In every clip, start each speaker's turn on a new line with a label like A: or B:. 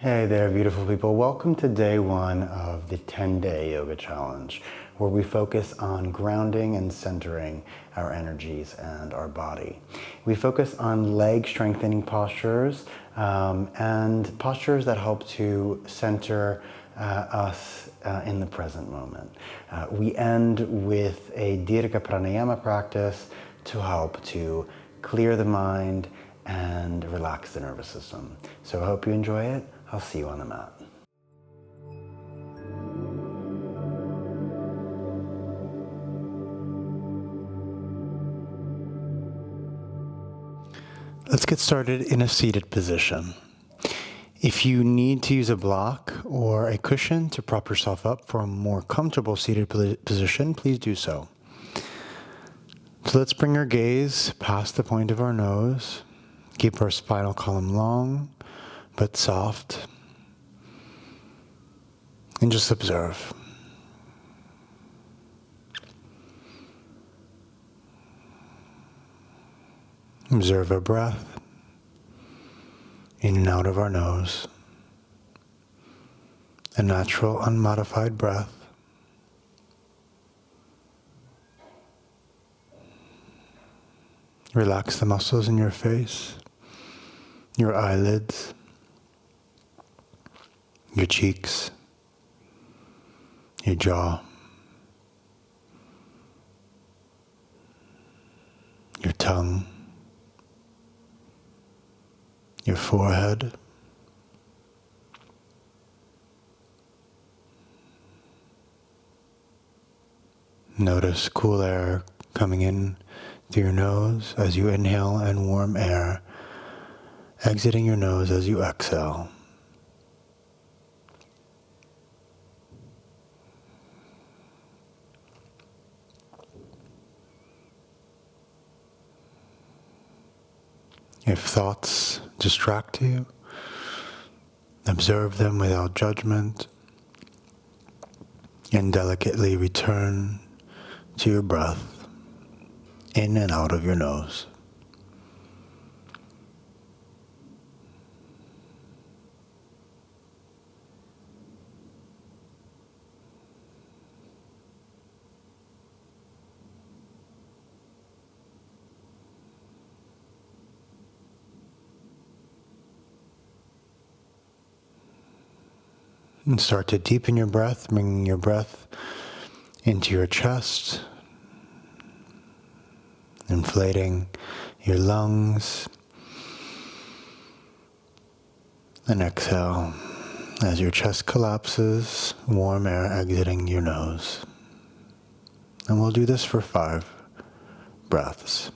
A: Hey there, beautiful people. Welcome to day one of the 10-day yoga challenge, where we focus on grounding and centering our energies and our body. We focus on leg strengthening postures and postures that help to center us in the present moment. We end with a Dirga Pranayama practice to help to clear the mind and relax the nervous system. So I hope you enjoy it. I'll see you on the mat. Let's get started in a seated position. If you need to use a block or a cushion to prop yourself up for a more comfortable seated position, please do so. So let's bring our gaze past the point of our nose. Keep our spinal column long but soft. And just observe. Observe our breath in and out of our nose. A natural, unmodified breath. Relax the muscles in your face, your eyelids, your cheeks, your jaw, your tongue, your forehead, notice cool air coming in through your nose as you inhale and warm air exiting your nose as you exhale. If thoughts distract you, observe them without judgment and delicately return to your breath in and out of your nose. And start to deepen your breath, bringing your breath into your chest, inflating your lungs, and exhale as your chest collapses, warm air exiting your nose. And we'll do this for 5 breaths.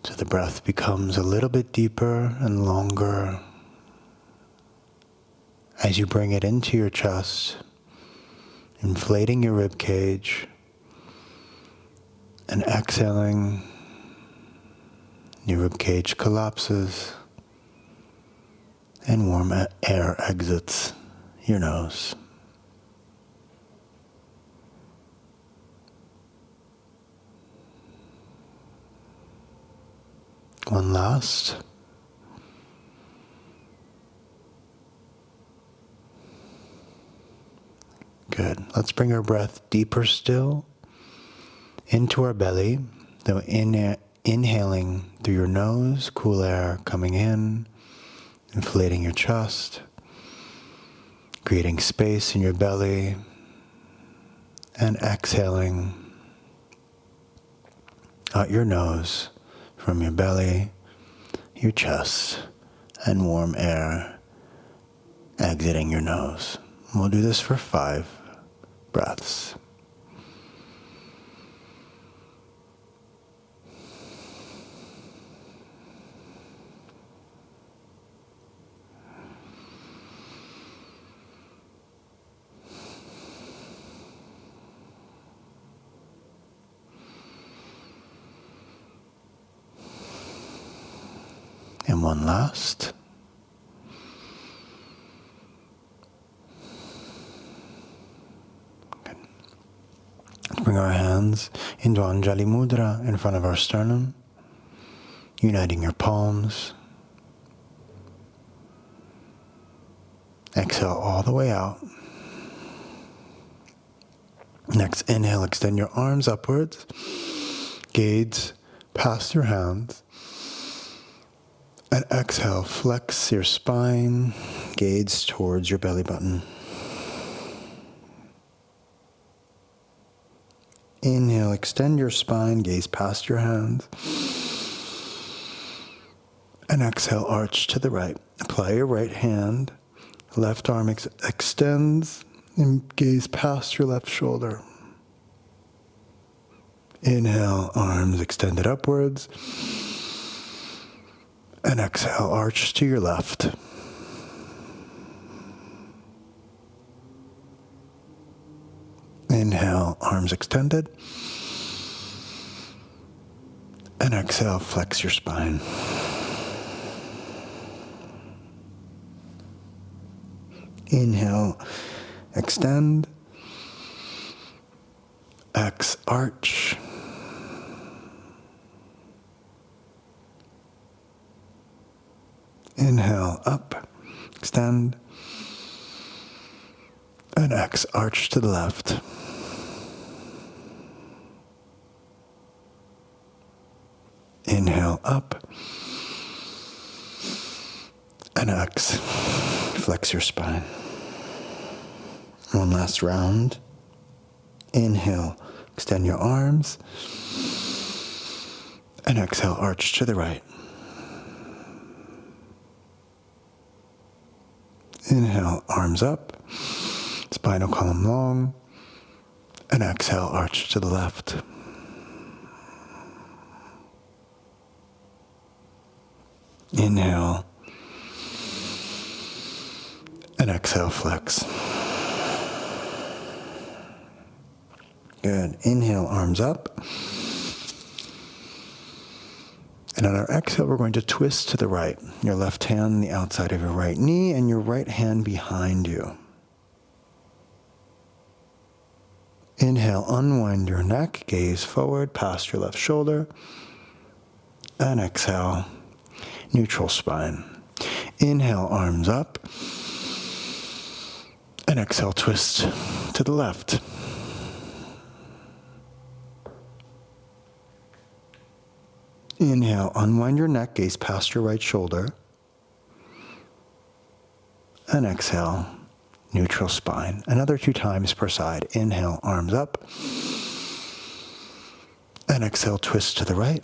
A: So the breath becomes a little bit deeper and longer as you bring it into your chest, inflating your rib cage, and exhaling, your rib cage collapses, and warm air exits your nose. One last. Good. Let's bring our breath deeper still into our belly. So inhaling through your nose, cool air coming in, inflating your chest, creating space in your belly, and exhaling out your nose from your belly, your chest, and warm air exiting your nose. We'll do this for 5 breaths. And one last. Bring our hands into Anjali Mudra in front of our sternum, uniting your palms. Exhale all the way out. Next, inhale, extend your arms upwards. Gaze past your hands. And exhale, flex your spine. Gaze towards your belly button. Inhale, extend your spine. Gaze past your hands. And exhale, arch to the right. Apply your right hand. Left arm extends and gaze past your left shoulder. Inhale, arms extended upwards. And exhale, arch to your left. Inhale, arms extended. And exhale, flex your spine. Inhale, extend. X, arch. Inhale, up, extend. And X, arch to the left. Inhale, up. And X, flex your spine. One last round. Inhale, extend your arms. And exhale, arch to the right. Inhale, arms up. Spinal column long. And exhale, arch to the left. Inhale. And exhale, flex. Good. Inhale, arms up. And on our exhale, we're going to twist to the right. Your left hand on the outside of your right knee and your right hand behind you. Inhale, unwind your neck, gaze forward past your left shoulder. And exhale, neutral spine. Inhale, arms up. And exhale, twist to the left. Inhale, unwind your neck, gaze past your right shoulder. And exhale, neutral spine. Another 2 times per side. Inhale, arms up. And exhale, twist to the right.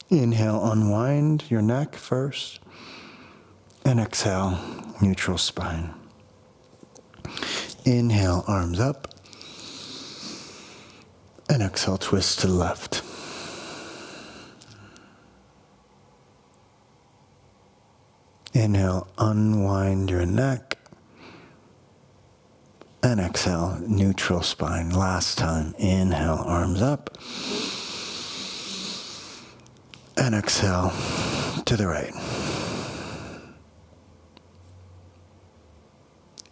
A: Inhale, unwind your neck first. And exhale, neutral spine. Inhale, arms up. And exhale, twist to the left. Inhale, unwind your neck. And exhale, neutral spine. Last time. Inhale, arms up. And exhale to the right.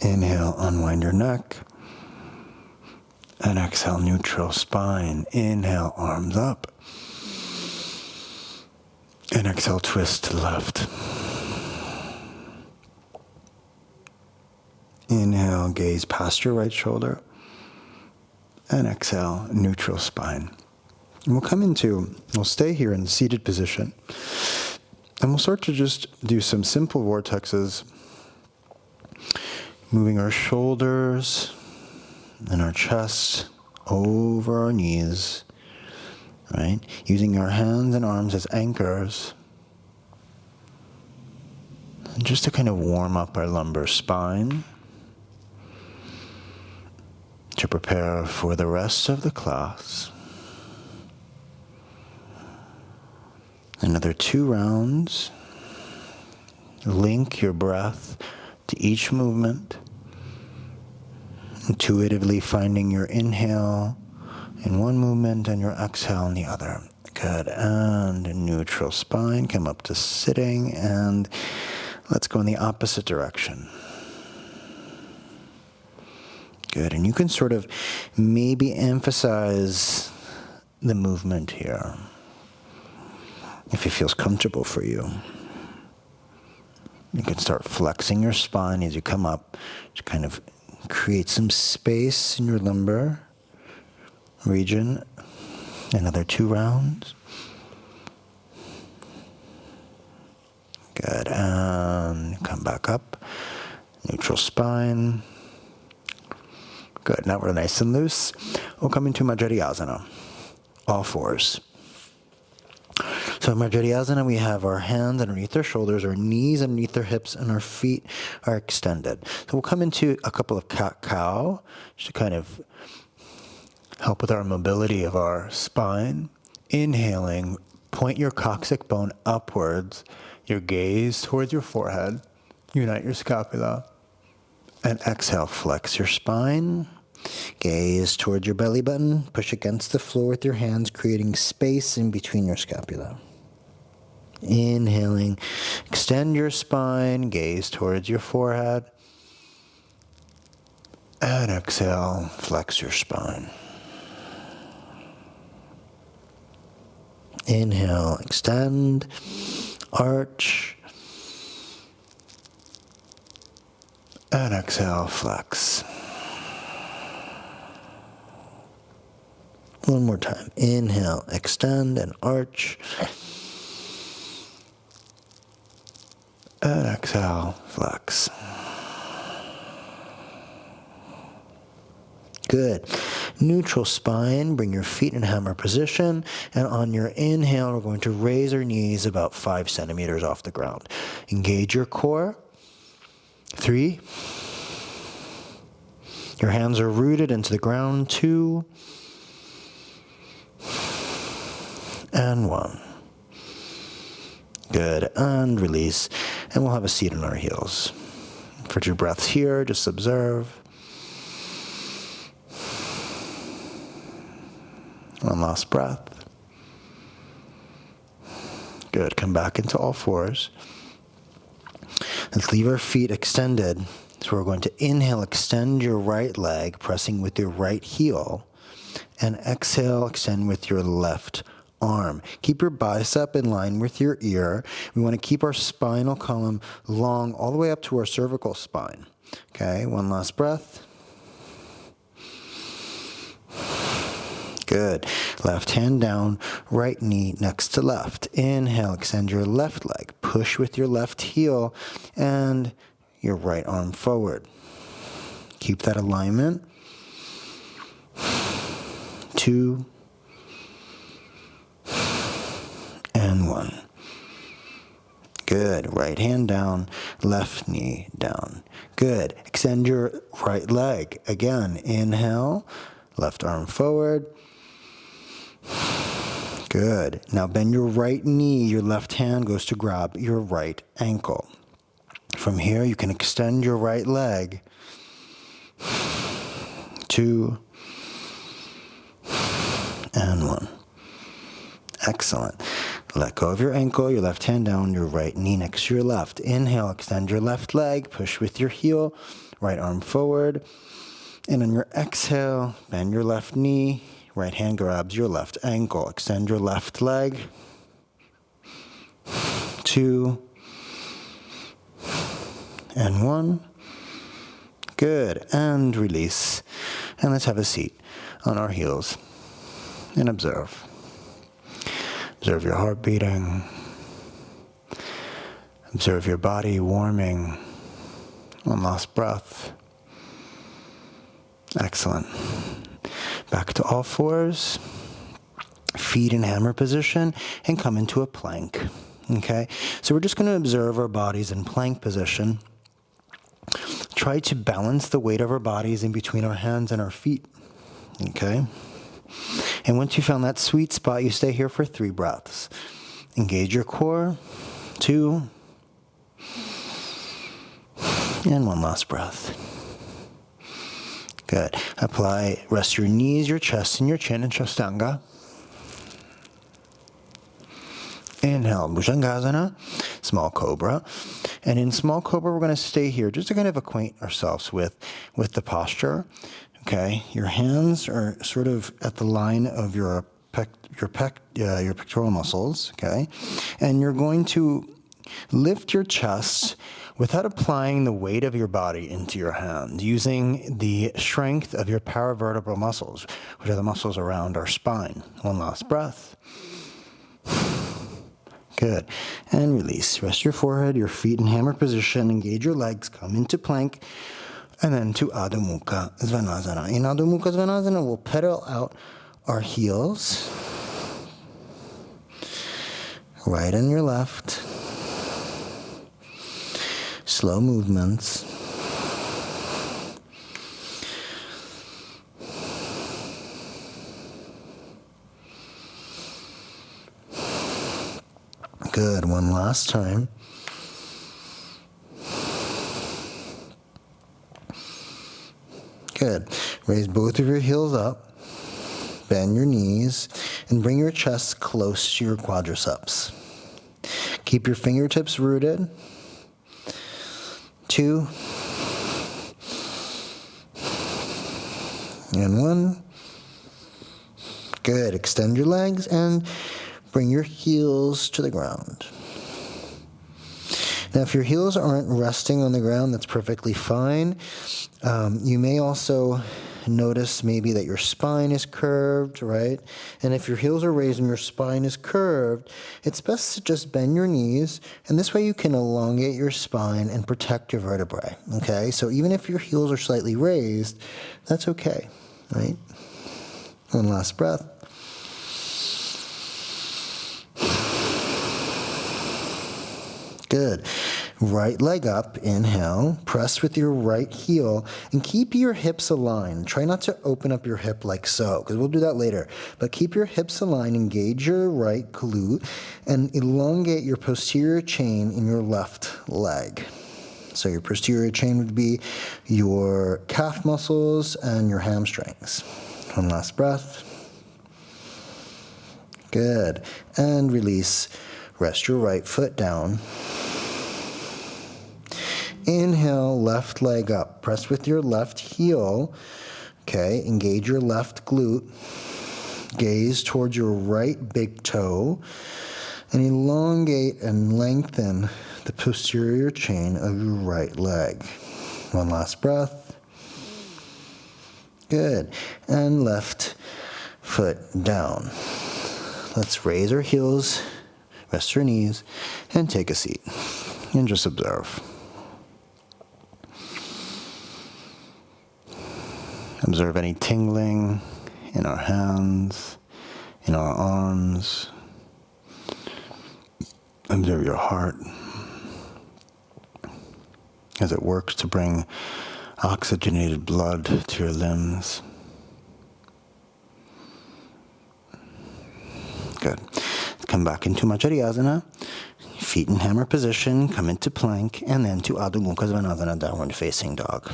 A: Inhale, unwind your neck. And exhale, neutral spine. Inhale, arms up. And exhale, twist to the left. Inhale, gaze past your right shoulder. And exhale, neutral spine. And we'll stay here in seated position. And we'll start to just do some simple vortexes. Moving our shoulders and our chest over our knees, right? Using our hands and arms as anchors. And just to kind of warm up our lumbar spine to prepare for the rest of the class. Another 2 rounds. Link your breath to each movement. Intuitively finding your inhale in one movement and your exhale in the other. Good. And a neutral spine. Come up to sitting and let's go in the opposite direction. Good. And you can sort of maybe emphasize the movement here if it feels comfortable for you. You can start flexing your spine as you come up to kind of create some space in your lumbar region. Another 2 rounds. Good, and come back up. Neutral spine. Good, now we're nice and loose. We'll come into Majjhiriyasana, all fours. So in Majjhiriyasana, we have our hands underneath our shoulders, our knees underneath our hips, and our feet are extended. So we'll come into a couple of cat-cow, just to kind of help with our mobility of our spine. Inhaling, point your coccyx bone upwards, your gaze towards your forehead, unite your scapula, and exhale, flex your spine, gaze towards your belly button, push against the floor with your hands, creating space in between your scapula. Inhaling, extend your spine, gaze towards your forehead, and exhale, flex your spine. Inhale, extend, arch, and exhale, flex. One more time. Inhale, extend, and arch. And exhale, flex. Good. Neutral spine, bring your feet in hammer position, and on your inhale, we're going to raise our knees about 5 centimeters off the ground. Engage your core. 3. Your hands are rooted into the ground. 2. And 1. Good, and release, and we'll have a seat on our heels. For 2 breaths here, just observe. One last breath. Good, come back into all fours. Let's leave our feet extended. So we're going to inhale, extend your right leg, pressing with your right heel, and exhale, extend with your left arm. Keep your bicep in line with your ear. We want to keep our spinal column long all the way up to our cervical spine. Okay, one last breath. Good. Left hand down, right knee next to left. Inhale, extend your left leg. Push with your left heel and your right arm forward. Keep that alignment. 2 and 1. Good. Right hand down, left knee down. Good. Extend your right leg. Again, inhale, left arm forward. Good. Now bend your right knee. Your left hand goes to grab your right ankle. From here, you can extend your right leg. 2 and 1. Excellent. Let go of your ankle, your left hand down, your right knee next to your left. Inhale, extend your left leg, push with your heel, right arm forward. And on your exhale, bend your left knee, right hand grabs your left ankle. Extend your left leg. 2 and 1. Good. And release. And let's have a seat on our heels and observe. Observe your heart beating. Observe your body warming. One last breath. Excellent. Back to all fours. Feet in hammer position and come into a plank. Okay? So we're just going to observe our bodies in plank position. Try to balance the weight of our bodies in between our hands and our feet. Okay? And once you found that sweet spot, you stay here for 3 breaths. Engage your core. 2. And 1 last breath. Good. Apply, rest your knees, your chest, and your chin in Shastanga. Inhale, Bhujangasana, small cobra. And in small cobra, we're going to stay here just to kind of acquaint ourselves with the posture. Okay, your hands are sort of at the line of your pectoral muscles, okay? And you're going to lift your chest without applying the weight of your body into your hands, using the strength of your paravertebral muscles, which are the muscles around our spine. One last breath. Good. And release. Rest your forehead, your feet in hammer position. Engage your legs. Come into plank. And then to Adho Mukha Svanasana. In Adho Mukha Svanasana, we'll pedal out our heels. Right and your left. Slow movements. Good. One last time. Good. Raise both of your heels up. Bend your knees and bring your chest close to your quadriceps. Keep your fingertips rooted. 2. And 1. Good. Extend your legs and bring your heels to the ground. Now, if your heels aren't resting on the ground, that's perfectly fine. You may also notice maybe that your spine is curved, right? And if your heels are raised and your spine is curved, it's best to just bend your knees, and this way you can elongate your spine and protect your vertebrae, okay? So even if your heels are slightly raised, that's okay, right? One last breath. Good. Right leg up, inhale, press with your right heel, and keep your hips aligned. Try not to open up your hip like so, because we'll do that later. But keep your hips aligned, engage your right glute, and elongate your posterior chain in your left leg. So your posterior chain would be your calf muscles and your hamstrings. One last breath. Good. And release. Rest your right foot down. Inhale, left leg up. Press with your left heel. Okay, engage your left glute. Gaze towards your right big toe. And elongate and lengthen the posterior chain of your right leg. One last breath. Good. And left foot down. Let's raise our heels, rest our knees, and take a seat. And just observe. Observe any tingling in our hands, in our arms. Observe your heart as it works to bring oxygenated blood to your limbs. Good. Come back into Majjhariasana. Feet in hammer position, come into plank, and then to Adho Mukha Svanasana, downward facing dog.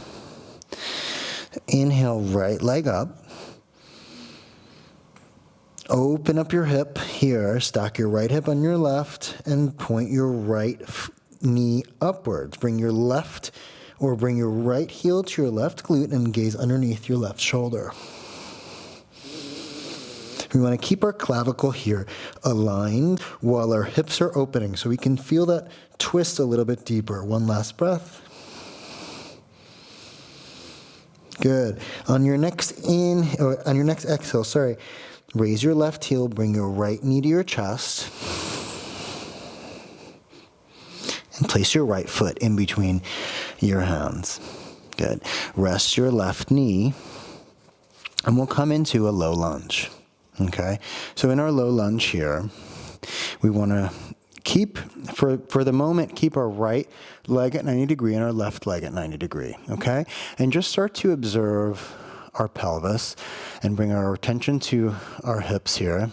A: Inhale, right leg up. Open up your hip here. Stack your right hip on your left and point your right knee upwards. Bring your right heel to your left glute and gaze underneath your left shoulder. We want to keep our clavicle here aligned while our hips are opening so we can feel that twist a little bit deeper. One last breath. Good. On your next exhale, raise your left heel, bring your right knee to your chest, and place your right foot in between your hands. Good. Rest your left knee, and we'll come into a low lunge. Okay? So in our low lunge here, we want to keep, for the moment, keep our right leg at 90 degrees and our left leg at 90 degrees, okay? And just start to observe our pelvis and bring our attention to our hips here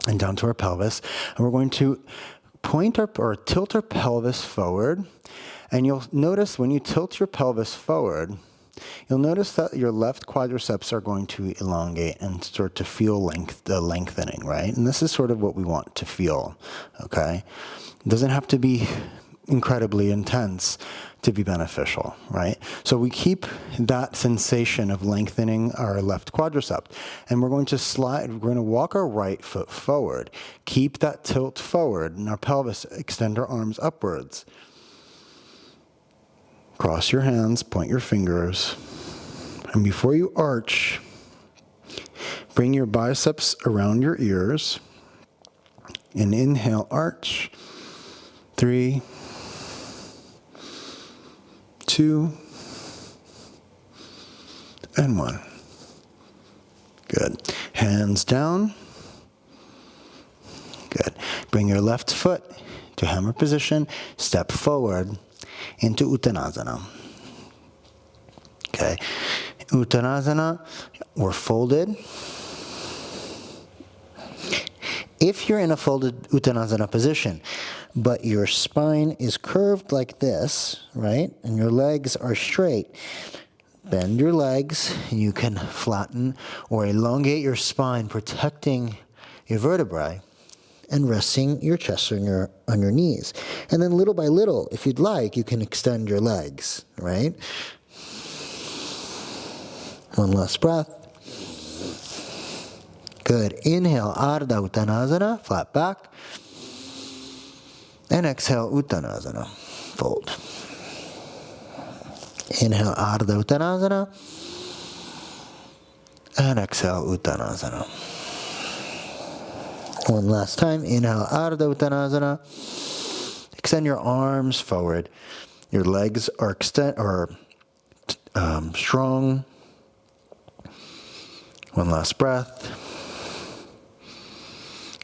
A: and down to our pelvis. And we're going to tilt our pelvis forward. And you'll notice when you tilt your pelvis forward, you'll notice that your left quadriceps are going to elongate and start to feel the lengthening, right? And this is sort of what we want to feel, okay? It doesn't have to be incredibly intense to be beneficial, right? So we keep that sensation of lengthening our left quadricep, and we're going to walk our right foot forward. Keep that tilt forward in our pelvis, extend our arms upwards. Cross your hands, point your fingers, and before you arch, bring your biceps around your ears, and inhale, arch. 3, 2, and 1. Good. Hands down. Good. Bring your left foot to hammer position. Step forward into Uttanasana. Okay. Uttanasana, we're folded. If you're in a folded Uttanasana position, but your spine is curved like this, right, and your legs are straight, bend your legs, and you can flatten or elongate your spine, protecting your vertebrae, and resting your chest on your knees. And then little by little, if you'd like, you can extend your legs, right? One last breath. Good. Inhale, Ardha Uttanasana, flat back. And exhale, Uttanasana, fold. Inhale, Ardha Uttanasana. And exhale, Uttanasana. One last time. Inhale, Ardha Uttanasana. Extend your arms forward. Your legs are strong. One last breath.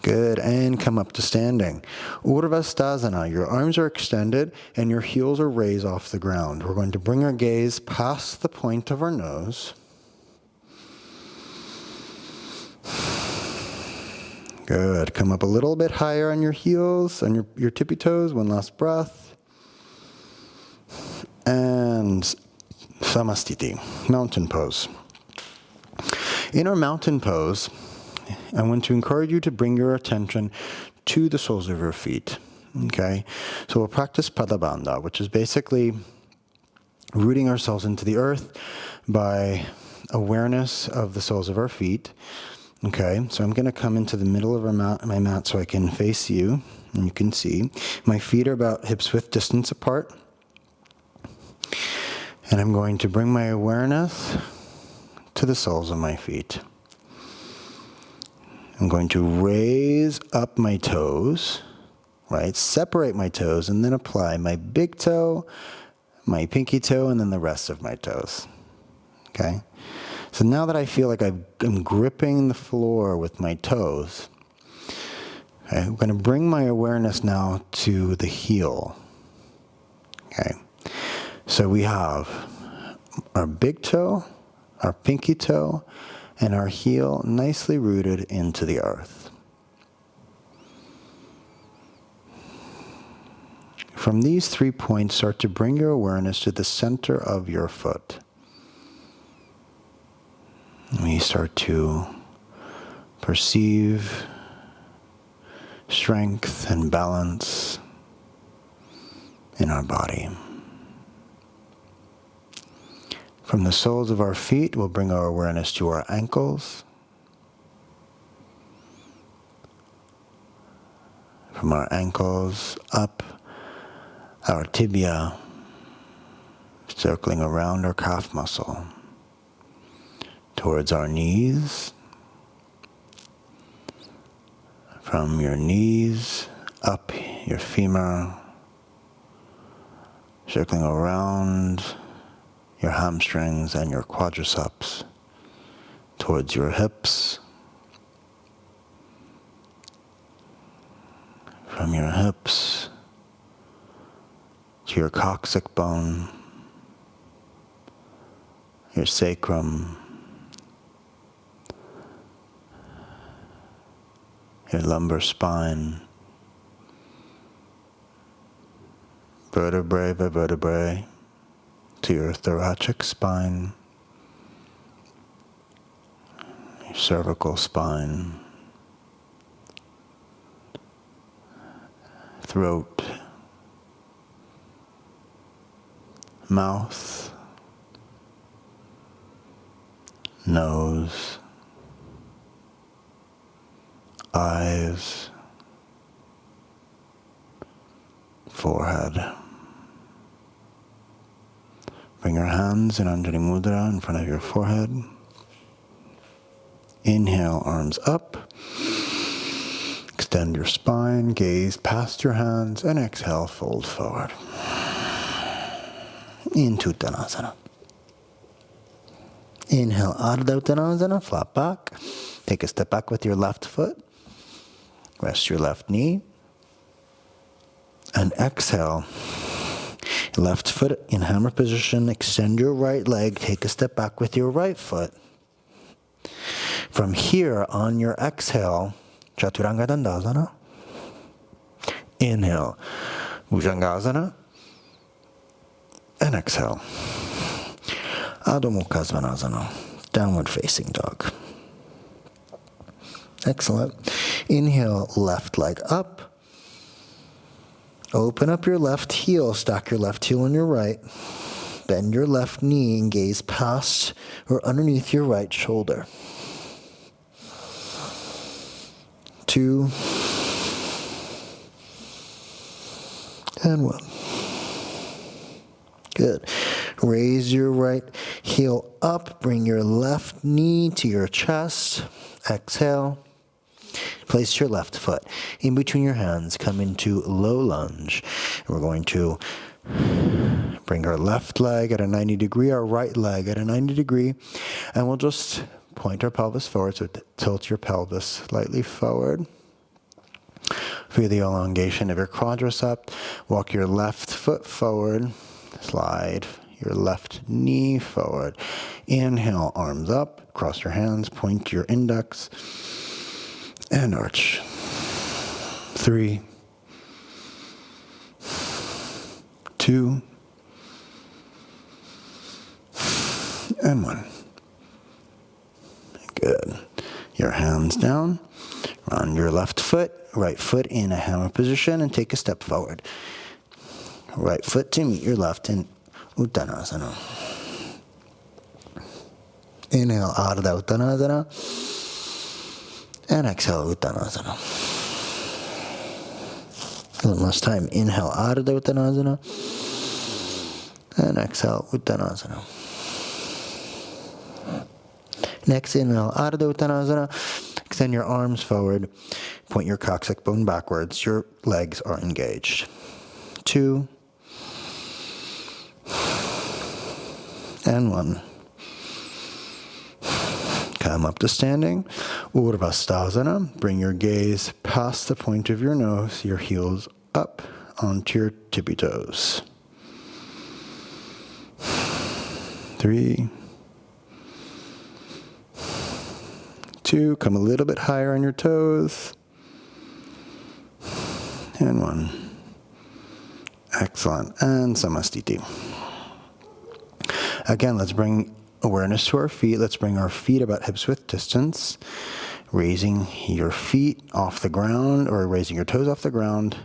A: Good, and come up to standing. Urvastasana, your arms are extended and your heels are raised off the ground. We're going to bring our gaze past the point of our nose. Good, come up a little bit higher on your heels, on your tippy toes. One last breath. And Samastiti, mountain pose. In our mountain pose, I want to encourage you to bring your attention to the soles of your feet, okay? So we'll practice Padabandha, which is basically rooting ourselves into the earth by awareness of the soles of our feet, okay? So I'm going to come into the middle of my mat so I can face you, and you can see. My feet are about hips-width distance apart, and I'm going to bring my awareness to the soles of my feet. I'm going to raise up my toes, right? Separate my toes and then apply my big toe, my pinky toe, and then the rest of my toes, okay? So now that I feel like I'm gripping the floor with my toes, okay, I'm going to bring my awareness now to the heel, okay? So we have our big toe, our pinky toe, and our heel nicely rooted into the earth. From these 3 points, start to bring your awareness to the center of your foot. We start to perceive strength and balance in our body. From the soles of our feet, we'll bring our awareness to our ankles. From our ankles up our tibia, circling around our calf muscle, towards our knees. From your knees up your femur, circling around your hamstrings and your quadriceps, towards your hips. From your hips to your coccyx bone, your sacrum, your lumbar spine, vertebrae by vertebrae, to your thoracic spine, your cervical spine, throat, mouth, nose, eyes, forehead. Bring your hands in Anjali Mudra in front of your forehead. Inhale, arms up. Extend your spine, gaze past your hands, and exhale, fold forward. Into Uttanasana. Inhale, Ardha Uttanasana, flat back. Take a step back with your left foot. Rest your left knee. And exhale. Left foot in hammer position. Extend your right leg. Take a step back with your right foot. From here, on your exhale, Chaturanga Dandasana. Inhale, Bhujangasana. And exhale, Adho Mukha Svanasana, downward facing dog. Excellent. Inhale, left leg up. Open up your left heel, stack your left heel on your right. Bend your left knee and gaze past or underneath your right shoulder. 2 and 1. Good. Raise your right heel up. Bring your left knee to your chest. Exhale. Place your left foot in between your hands. Come into low lunge. And we're going to bring our left leg at a 90 degree, our right leg at a 90 degree. And we'll just point our pelvis forward, so tilt your pelvis slightly forward. Feel the elongation of your quadricep. Walk your left foot forward. Slide your left knee forward. Inhale, arms up. Cross your hands. Point your index. And arch. 3, 2, and 1. Good. Your hands down. On your left foot, right foot in a hammer position, and take a step forward. Right foot to meet your left in Uttanasana. Inhale, Ardha Uttanasana. And exhale, Uttanasana. One last time. Inhale, Ardha Uttanasana. And exhale, Uttanasana. Next, inhale, Ardha Uttanasana. Extend your arms forward. Point your coccyx bone backwards. Your legs are engaged. 2 and 1. Come up to standing. Urvasthasana. Bring your gaze past the point of your nose, your heels up onto your tippy toes. 3, 2, come a little bit higher on your toes. And 1. Excellent. And Samastiti. Again, let's bring awareness to our feet. Let's bring our feet about hips width distance. Raising your feet off the ground, or raising your toes off the ground.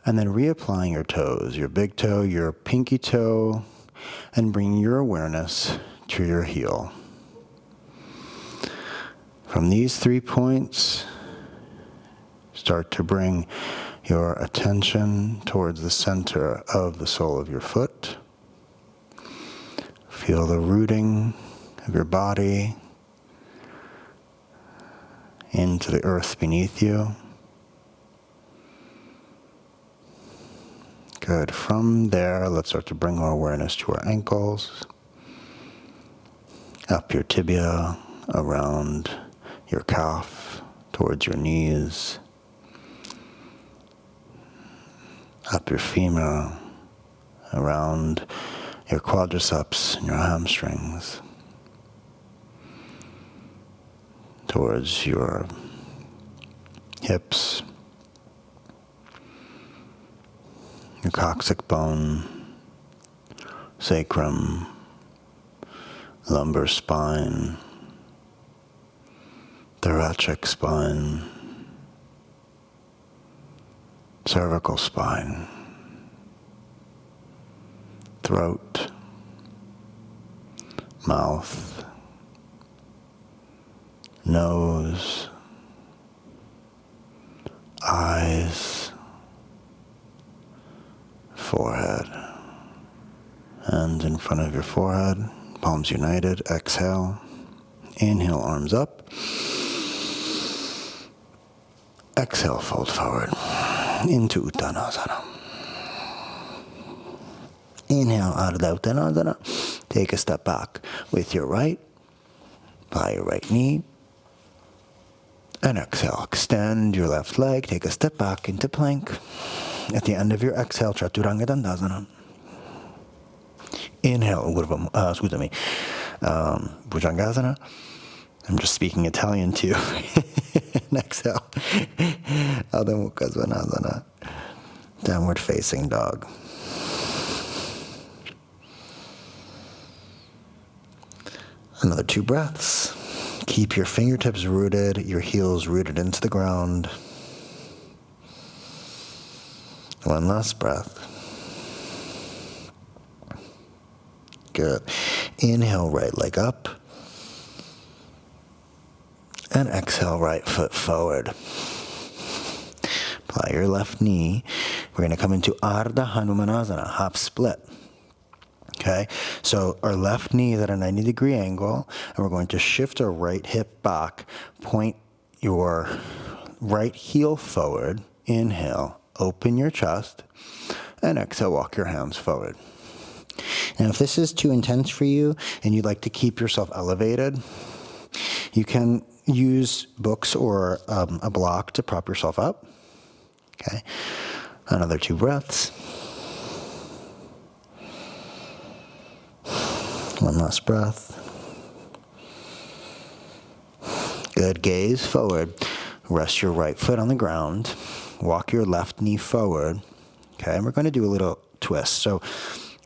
A: And then reapplying your toes, your big toe, your pinky toe, and bringing your awareness to your heel. From these 3 points, start to bring your attention towards the center of the sole of your foot. Feel the rooting of your body into the earth beneath you. Good. From there, let's start to bring our awareness to our ankles, up your tibia, around your calf, towards your knees, up your femur, around your quadriceps and your hamstrings, towards your hips, your coccyx bone, sacrum, lumbar spine, thoracic spine, cervical spine, throat, mouth, nose, eyes, forehead, Hands in front of your forehead, palms united. Exhale. Inhale, arms up. Exhale, fold forward into Uttanasana. Inhale, Ardha Uttanasana. Take a step back with your right. Apply your right knee. And exhale, extend your left leg. Take a step back into plank. At the end of your exhale, Chaturanga Dandasana. Inhale, Bhujangasana. I'm just speaking Italian too. And exhale, Adho Mukha Svanasana. Downward facing dog. Another 2 breaths. Keep your fingertips rooted, your heels rooted into the ground. One last breath. Good. Inhale, right leg up. And exhale, right foot forward. Apply your left knee. We're going to come into Ardha Hanumanasana, half split. Okay, so our left knee is at a 90-degree angle, and we're going to shift our right hip back, point your right heel forward, inhale, open your chest, and exhale, walk your hands forward. Now, if this is too intense for you, and you'd like to keep yourself elevated, you can use books or a block to prop yourself up. Okay, another 2 breaths. One last breath. Good. Gaze forward. Rest your right foot on the ground. Walk your left knee forward. Okay, and we're going to do a little twist. So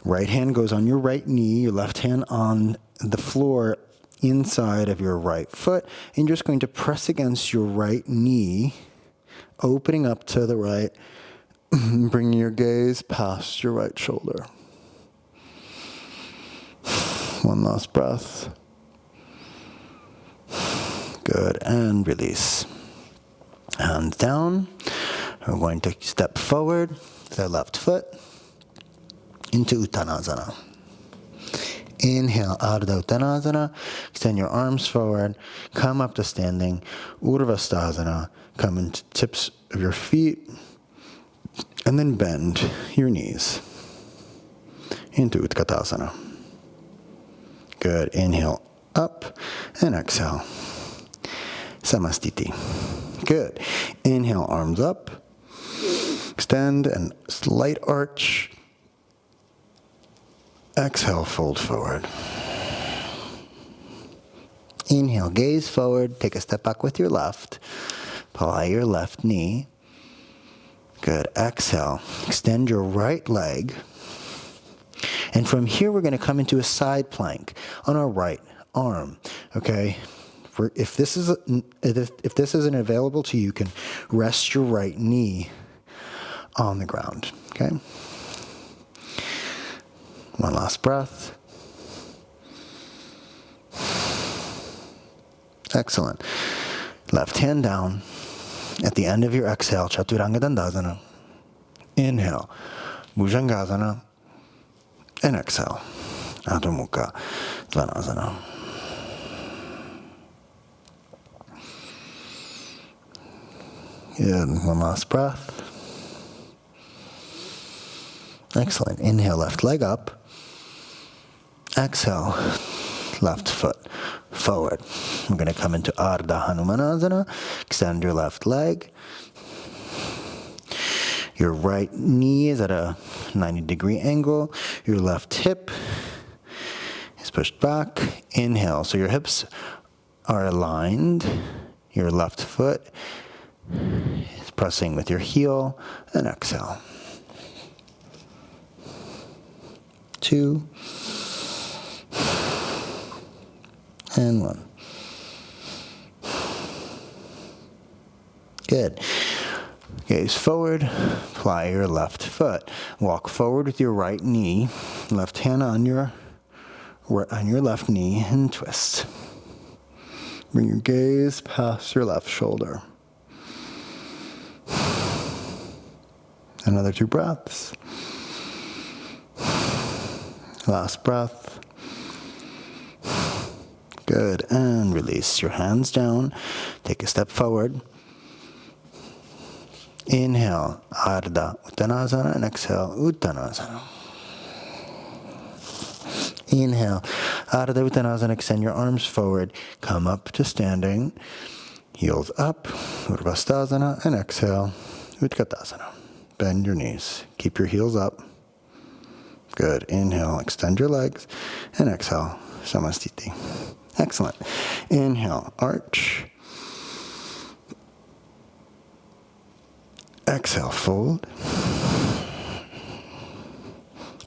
A: right hand goes on your right knee, your left hand on the floor inside of your right foot, and you're just going to press against your right knee, opening up to the right, bringing your gaze past your right shoulder. One last breath. Good, and release. Hands down. We're going to step forward with our left foot into Uttanasana. Inhale, Ardha Uttanasana. Extend your arms forward. Come up to standing. Urvasthasana. Come into tips of your feet. And then bend your knees into Utkatasana. Good. Inhale up and exhale. Samastiti. Good. Inhale, arms up. Extend and slight arch. Exhale, fold forward. Inhale, gaze forward. Take a step back with your left. Apply your left knee. Good. Exhale. Extend your right leg. And from here, we're going to come into a side plank on our right arm. Okay? If this isn't available to you, you can rest your right knee on the ground. Okay? One last breath. Excellent. Left hand down. At the end of your exhale, Chaturanga Dandasana. Inhale, Bhujangasana. And exhale, Adho Mukha Svanasana. Good. One last breath. Excellent. Inhale, left leg up. Exhale, left foot forward. We're going to come into Ardha Hanumanasana. Extend your left leg. Your right knee is at a 90-degree angle. Your left hip is pushed back. Inhale. So your hips are aligned. Your left foot is pressing with your heel. And exhale. 2. And 1. Good. Gaze forward, apply your left foot. Walk forward with your right knee, left hand on your left knee, and twist. Bring your gaze past your left shoulder. Another 2 breaths. Last breath. Good. And release your hands down. Take a step forward. Inhale, Ardha Uttanasana, and exhale, Uttanasana. Inhale, Ardha Uttanasana, extend your arms forward, come up to standing, heels up, Urvastasana, and exhale, Utkatasana. Bend your knees, keep your heels up. Good, inhale, extend your legs, and exhale, Samastiti. Excellent. Inhale, arch. Exhale, fold.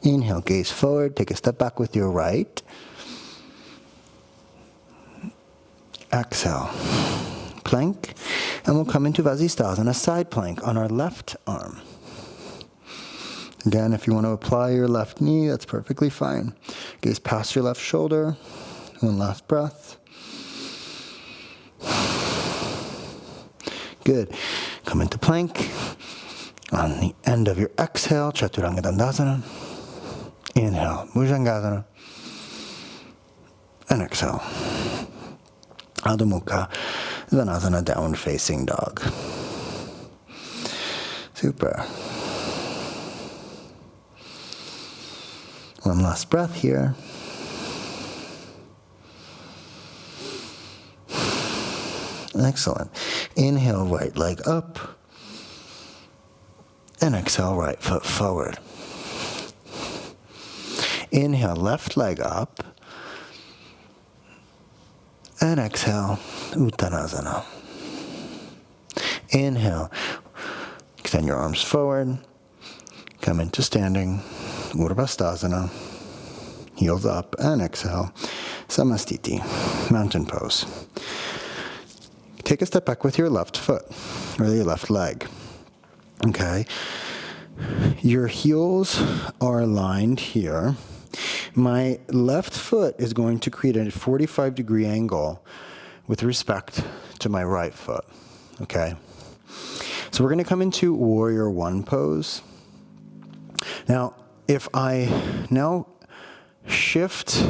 A: Inhale, gaze forward. Take a step back with your right. Exhale, plank. And we'll come into Vasisthasana, side plank on our left arm. Again, if you want to apply your left knee, that's perfectly fine. Gaze past your left shoulder. One last breath. Good. Come into plank. On the end of your exhale, Chaturanga Dandasana. Inhale, Bhujangasana. And exhale, Adho Mukha Svanasana, down facing dog. Super. One last breath here. Excellent. Inhale, right leg up. And exhale, right foot forward. Inhale, left leg up. And exhale, Uttanasana. Inhale, extend your arms forward. Come into standing, Urvastasana. Heels up, and exhale, Samastiti, mountain pose. Take a step back with your left foot, or your left leg. Okay, your heels are aligned here. My left foot is going to create a 45-degree angle with respect to my right foot. Okay, so we're going to come into Warrior One pose. Now, if I now shift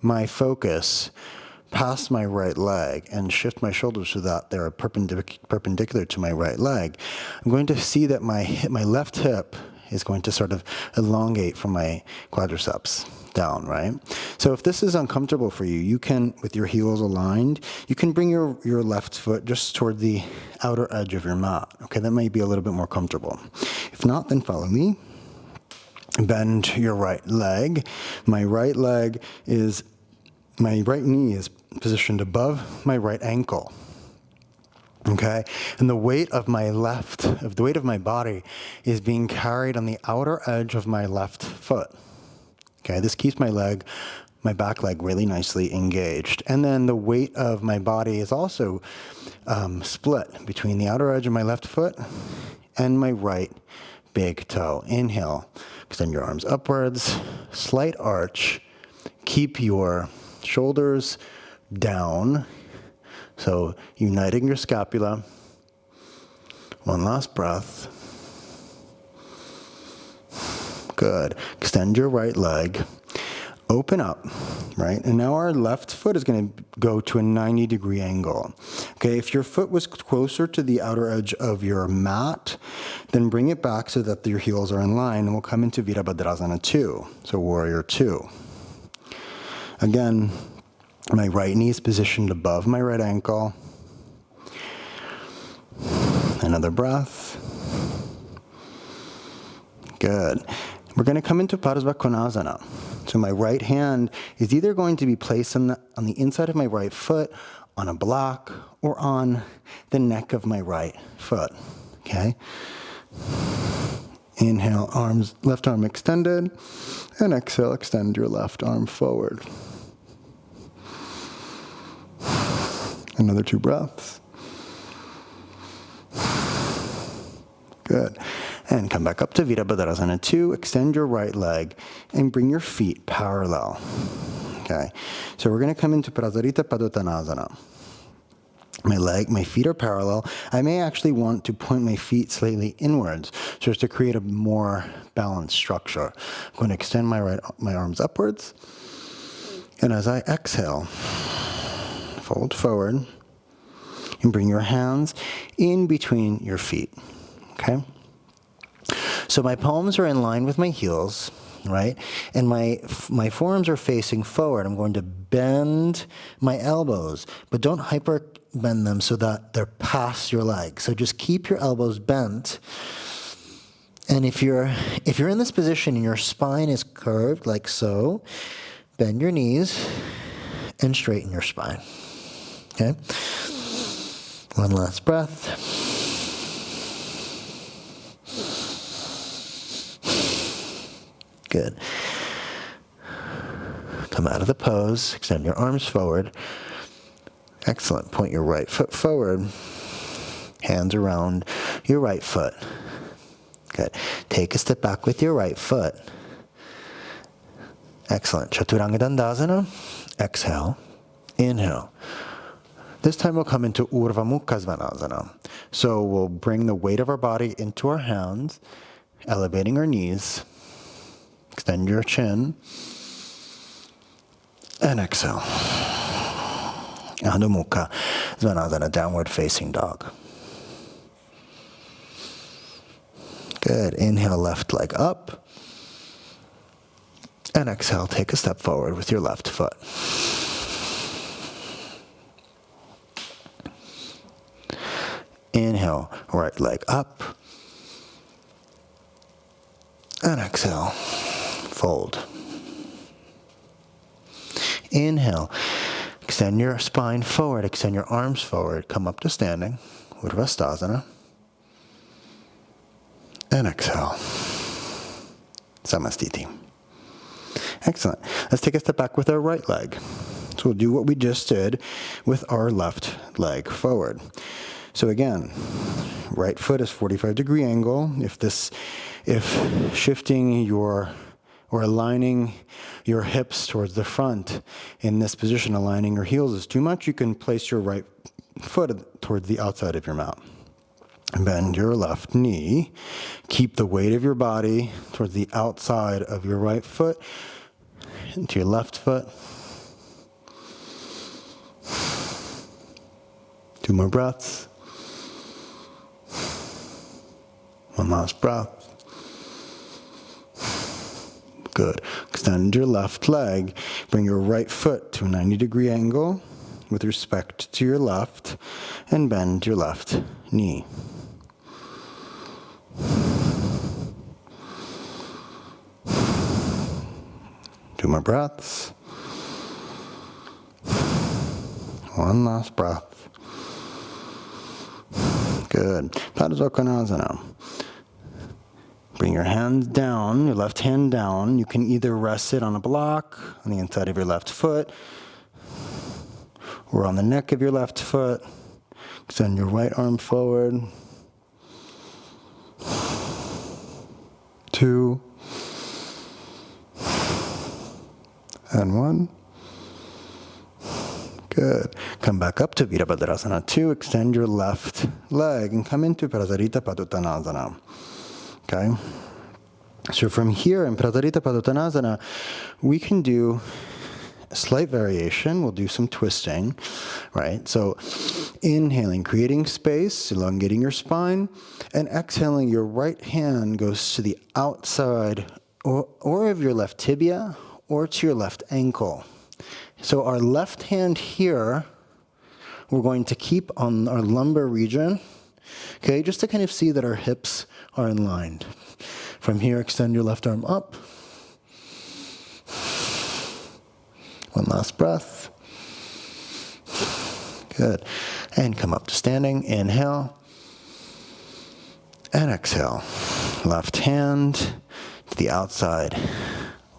A: my focus past my right leg and shift my shoulders so that they're perpendicular to my right leg, I'm going to see that my left hip is going to sort of elongate from my quadriceps down, right? So if this is uncomfortable for you, you can, with your heels aligned, you can bring your left foot just toward the outer edge of your mat. Okay, that might be a little bit more comfortable. If not, then follow me. Bend your right leg. My right knee is positioned above my right ankle. Okay, and the weight of my body is being carried on the outer edge of my left foot. Okay, this keeps my back leg really nicely engaged. And then the weight of my body is also split between the outer edge of my left foot and my right big toe. Inhale, extend your arms upwards, slight arch, keep your shoulders down, so uniting your scapula. One last breath. Good. Extend your right leg. Open up, right? And now our left foot is going to go to a 90-degree angle. Okay, if your foot was closer to the outer edge of your mat, then bring it back so that your heels are in line, and we'll come into Virabhadrasana 2, so Warrior 2. Again, my right knee is positioned above my right ankle. Another breath. Good. We're going to come into Parsva Konasana. So my right hand is either going to be placed on the inside of my right foot, on a block, or on the neck of my right foot. Okay? Inhale, left arm extended, and exhale, extend your left arm forward. Another 2 breaths. Good. And come back up to Virabhadrasana 2. Extend your right leg and bring your feet parallel. Okay. So we're going to come into Prasarita Padottanasana. My feet are parallel. I may actually want to point my feet slightly inwards so as to create a more balanced structure. I'm going to extend my arms upwards. And as I exhale, fold forward and bring your hands in between your feet, okay? So my palms are in line with my heels, right? And my forearms are facing forward. I'm going to bend my elbows, but don't hyper bend them so that they're past your legs. So just keep your elbows bent. And if you're in this position and your spine is curved like so, bend your knees and straighten your spine. Okay? One last breath. Good. Come out of the pose, extend your arms forward. Excellent. Point your right foot forward. Hands around your right foot. Good. Take a step back with your right foot. Excellent. Chaturanga Dandasana. Exhale. Inhale. This time we'll come into Urdhva Mukha Svanasana. So we'll bring the weight of our body into our hands, elevating our knees. Extend your chin. And exhale. Adho Mukha Svanasana, downward facing dog. Good. Inhale, left leg up. And exhale, take a step forward with your left foot. Inhale, right leg up. And exhale, fold. Inhale, extend your spine forward, extend your arms forward, come up to standing, Urdhva and exhale, Samastiti. Excellent. Let's take a step back with our right leg. So we'll do what we just did with our left leg forward. So again, right foot is 45-degree angle. If shifting your or aligning your hips towards the front in this position, aligning your heels is too much, you can place your right foot towards the outside of your mat. Bend your left knee. Keep the weight of your body towards the outside of your right foot into your left foot. 2 more breaths. One last breath. Good. Extend your left leg. Bring your right foot to a 90-degree angle with respect to your left and bend your left knee. Two more breaths. One last breath. Good. Padma Konasana. Bring your hands down, your left hand down. You can either rest it on a block on the inside of your left foot or on the neck of your left foot. Extend your right arm forward. 2 and 1. Good. Come back up to Virabhadrasana 2. Extend your left leg and come into Prasarita Paduttanasana. Okay? So from here in Prasarita Paduttanasana, we can do a slight variation. We'll do some twisting, right? So inhaling, creating space, elongating your spine, and exhaling, your right hand goes to the outside or of your left tibia or to your left ankle. So our left hand here, we're going to keep on our lumbar region, okay, just to kind of see that our hips are in line. From here, extend your left arm up. One last breath. Good. And come up to standing. Inhale. And exhale. Left hand to the outside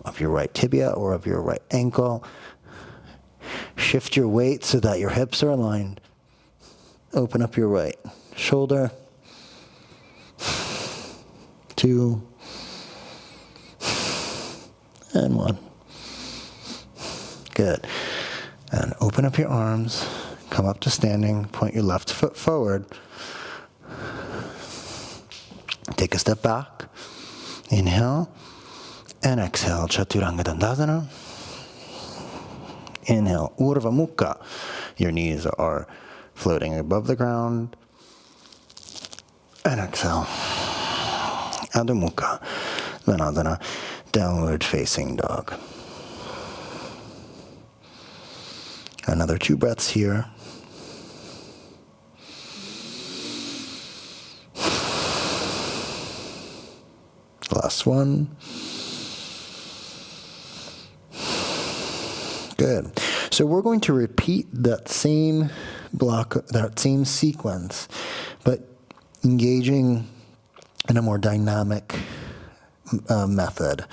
A: of your right tibia or of your right ankle. Shift your weight so that your hips are aligned. Open up your right shoulder. 2 and 1. Good. And open up your arms. come up to standing, point your left foot forward. Take a step back. Inhale and exhale, Chaturanga Dandasana. Inhale, Urdhva Mukha. Your knees are floating above the ground. And exhale, Adho Mukha Svanasana, downward facing dog. Another 2 breaths here. Last one. Good. So we're going to repeat that same block, that same sequence, but engaging in a more dynamic method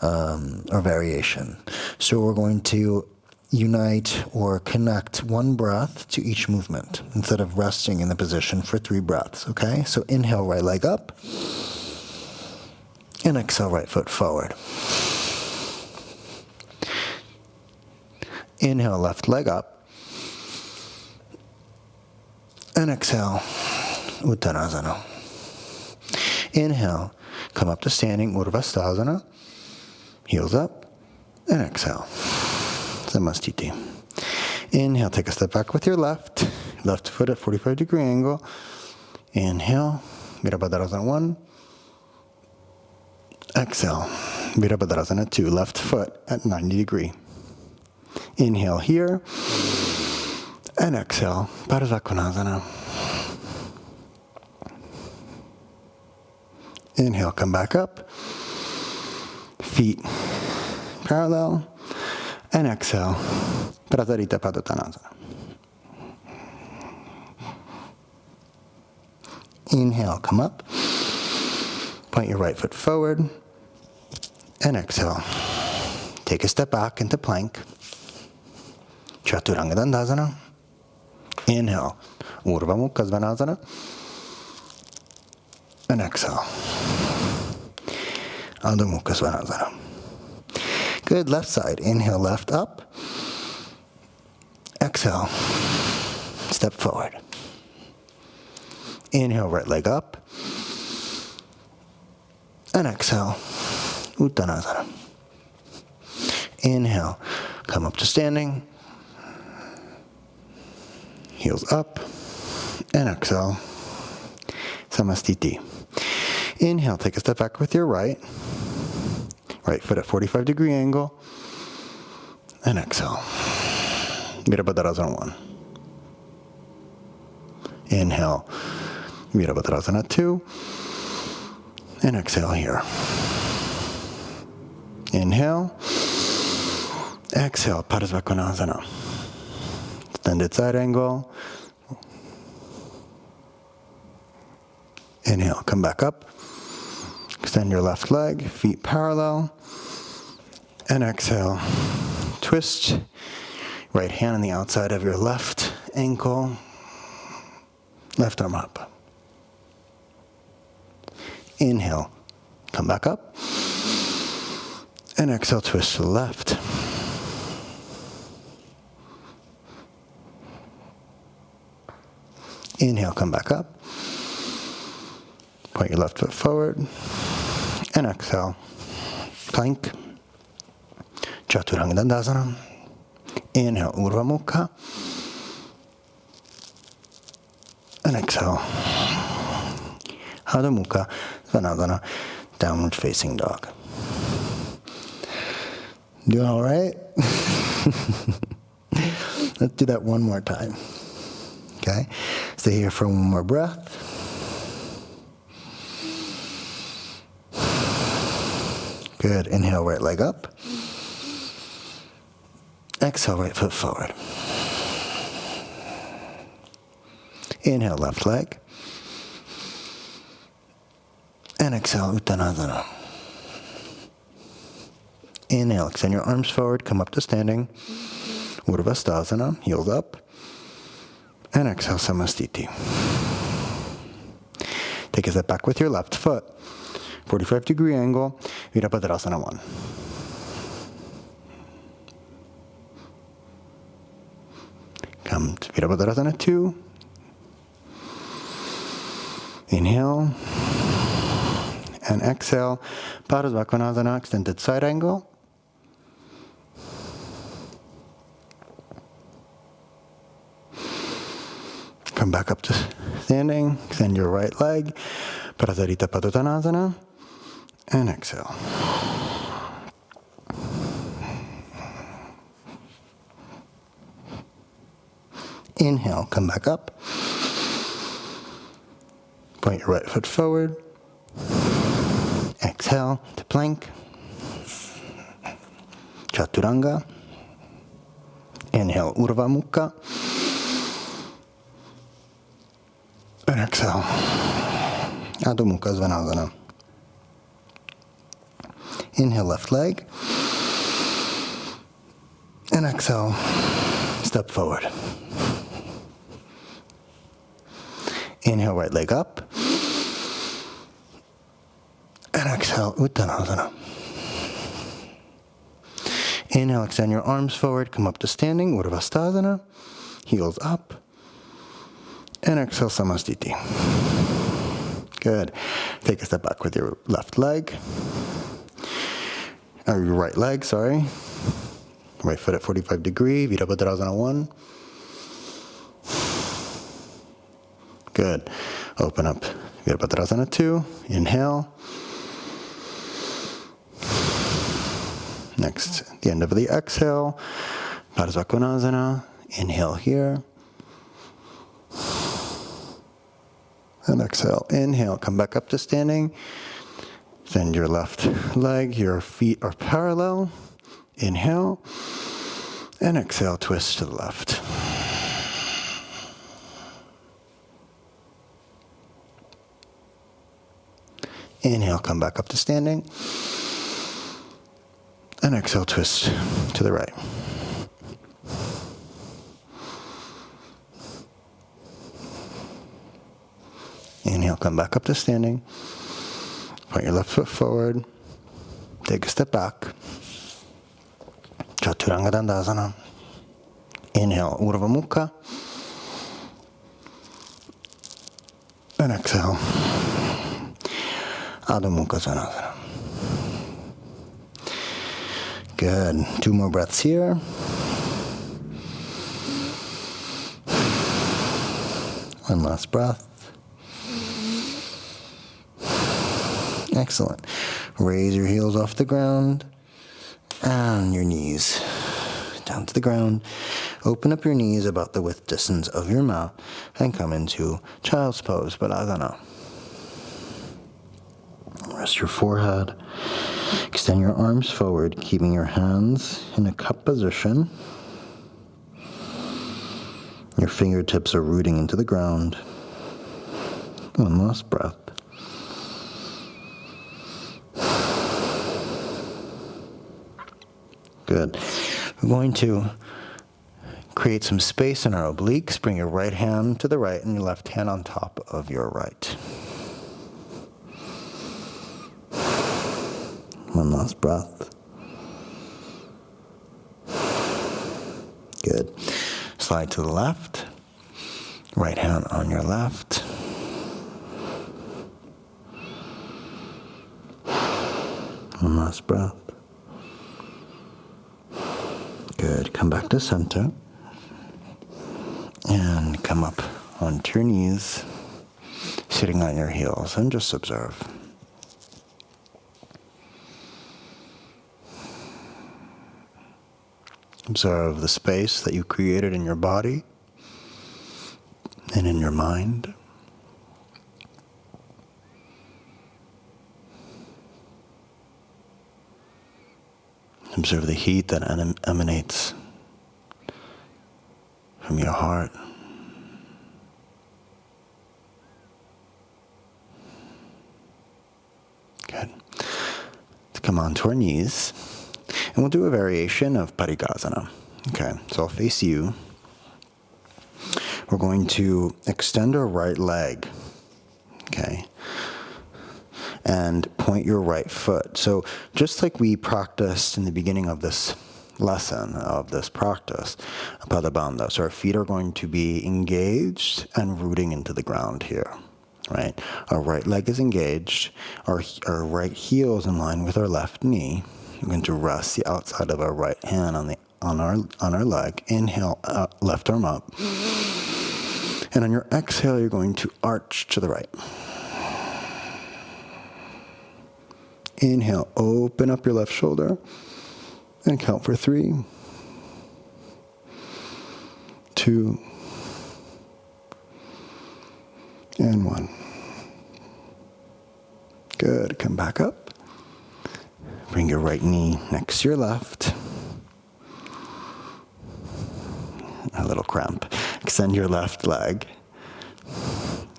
A: or variation. So we're going to unite or connect one breath to each movement instead of resting in the position for 3 breaths, okay? So inhale, right leg up, and exhale, right foot forward. Inhale, left leg up, and exhale, Uttanasana. Inhale, come up to standing, Urdhva heels up, and exhale, Samastiti. Inhale, take a step back with your left foot at 45-degree angle. Inhale, Virabhadrasana 1. Exhale, Virabhadrasana 2, left foot at 90-degree. Inhale here, and exhale, Baddha Konasana. Inhale, come back up, feet parallel, and exhale, Prasarita Padottanasana. Inhale, come up, point your right foot forward, and exhale. Take a step back into plank, Chaturanga Dandasana. Inhale, Urdhva Mukha Svanasana, and exhale, Adho Mukha Svanasana. Good, left side. Inhale, left up. Exhale, step forward. Inhale, right leg up. And exhale, Uttanasana. Inhale, come up to standing. Heels up. And exhale, Samastiti. Inhale, take a step back with your right. Right foot at 45-degree angle. And exhale. Virabhadrasana 1. Inhale, Virabhadrasana 2. And exhale here. Inhale. Exhale, Parsva Konasana. Extended side angle. Inhale, come back up. Extend your left leg, feet parallel. And exhale, twist. Right hand on the outside of your left ankle. Left arm up. Inhale, come back up. And exhale, twist to the left. Inhale, come back up. Point your left foot forward. And exhale, plank. Chaturanga Dandasana. Inhale, Urdhva Mukha. And exhale, Adho Mukha Svanasana, downward facing dog. Doing all right? Let's do that one more time. Okay? Stay here for one more breath. Good. Inhale, right leg up. Exhale, right foot forward. Inhale, left leg. And exhale, Uttanasana. Inhale, extend your arms forward, come up to standing. Urdhva heels up. And exhale, Samastiti. Take a step back with your left foot. 45-degree angle, Virabhadrasana 1. come to Virabhadrasana 2. Inhale and exhale. Padasva Konasana, extended side angle. Come back up to standing. Extend your right leg. Prasarita Padottanasana. And exhale. Inhale, come back up. Point your right foot forward. Exhale to plank. Chaturanga. Inhale, Urdhva Mukha. And exhale, Adho Mukha Svanasana. Inhale, left leg. And exhale, step forward. Inhale, right leg up. And exhale, Uttanasana. Inhale, extend your arms forward, come up to standing, Urdhvasthasana. Heels up. And exhale, Samastiti. Good. Take a step back with your left leg. Or your right leg, sorry. Right foot at 45 degree, Virabhadrasana 1. Good. Open up Virabhadrasana 2. Inhale. Next, the end of the exhale, Padasva Konasana. Inhale here. And exhale. Inhale, come back up to standing. Send your left leg, your feet are parallel. Inhale. And exhale, twist to the left. Inhale, come back up to standing. And exhale, twist to the right. Inhale, come back up to standing. Point your left foot forward. Take a step back. Chaturanga Dandasana. Inhale, Urdhva Mukha. And exhale, Adho Mukha Svanasana. Good. 2 more breaths here. One last breath. Excellent. Raise your heels off the ground and your knees down to the ground. Open up your knees about the width distance of your mat and come into Child's Pose, Balasana. Rest your forehead. Extend your arms forward, keeping your hands in a cup position. Your fingertips are rooting into the ground. One last breath. Good. We're going to create some space in our obliques. Bring your right hand to the right and your left hand on top of your right. One last breath. Good. Slide to the left. Right hand on your left. One last breath. Good. Come back to center. And come up onto your knees, sitting on your heels, and just observe. Observe the space that you created in your body and in your mind. Observe the heat that emanates from your heart. Good. Let's come onto our knees. And we'll do a variation of Parigasana. Okay, so I'll face you. We're going to extend our right leg. Okay. And point your right foot. So just like we practiced in the beginning of this lesson of this practice, Padabandha. So our feet are going to be engaged and rooting into the ground here, right? Our right leg is engaged. Our right heel is in line with our left knee. We're going to rest the outside of our right hand on our leg. Inhale, left arm up. And on your exhale, you're going to arch to the right. Inhale, open up your left shoulder and count for 3, 2, and 1. Good. Come back up. Bring your right knee next to your left. A little cramp. Extend your left leg.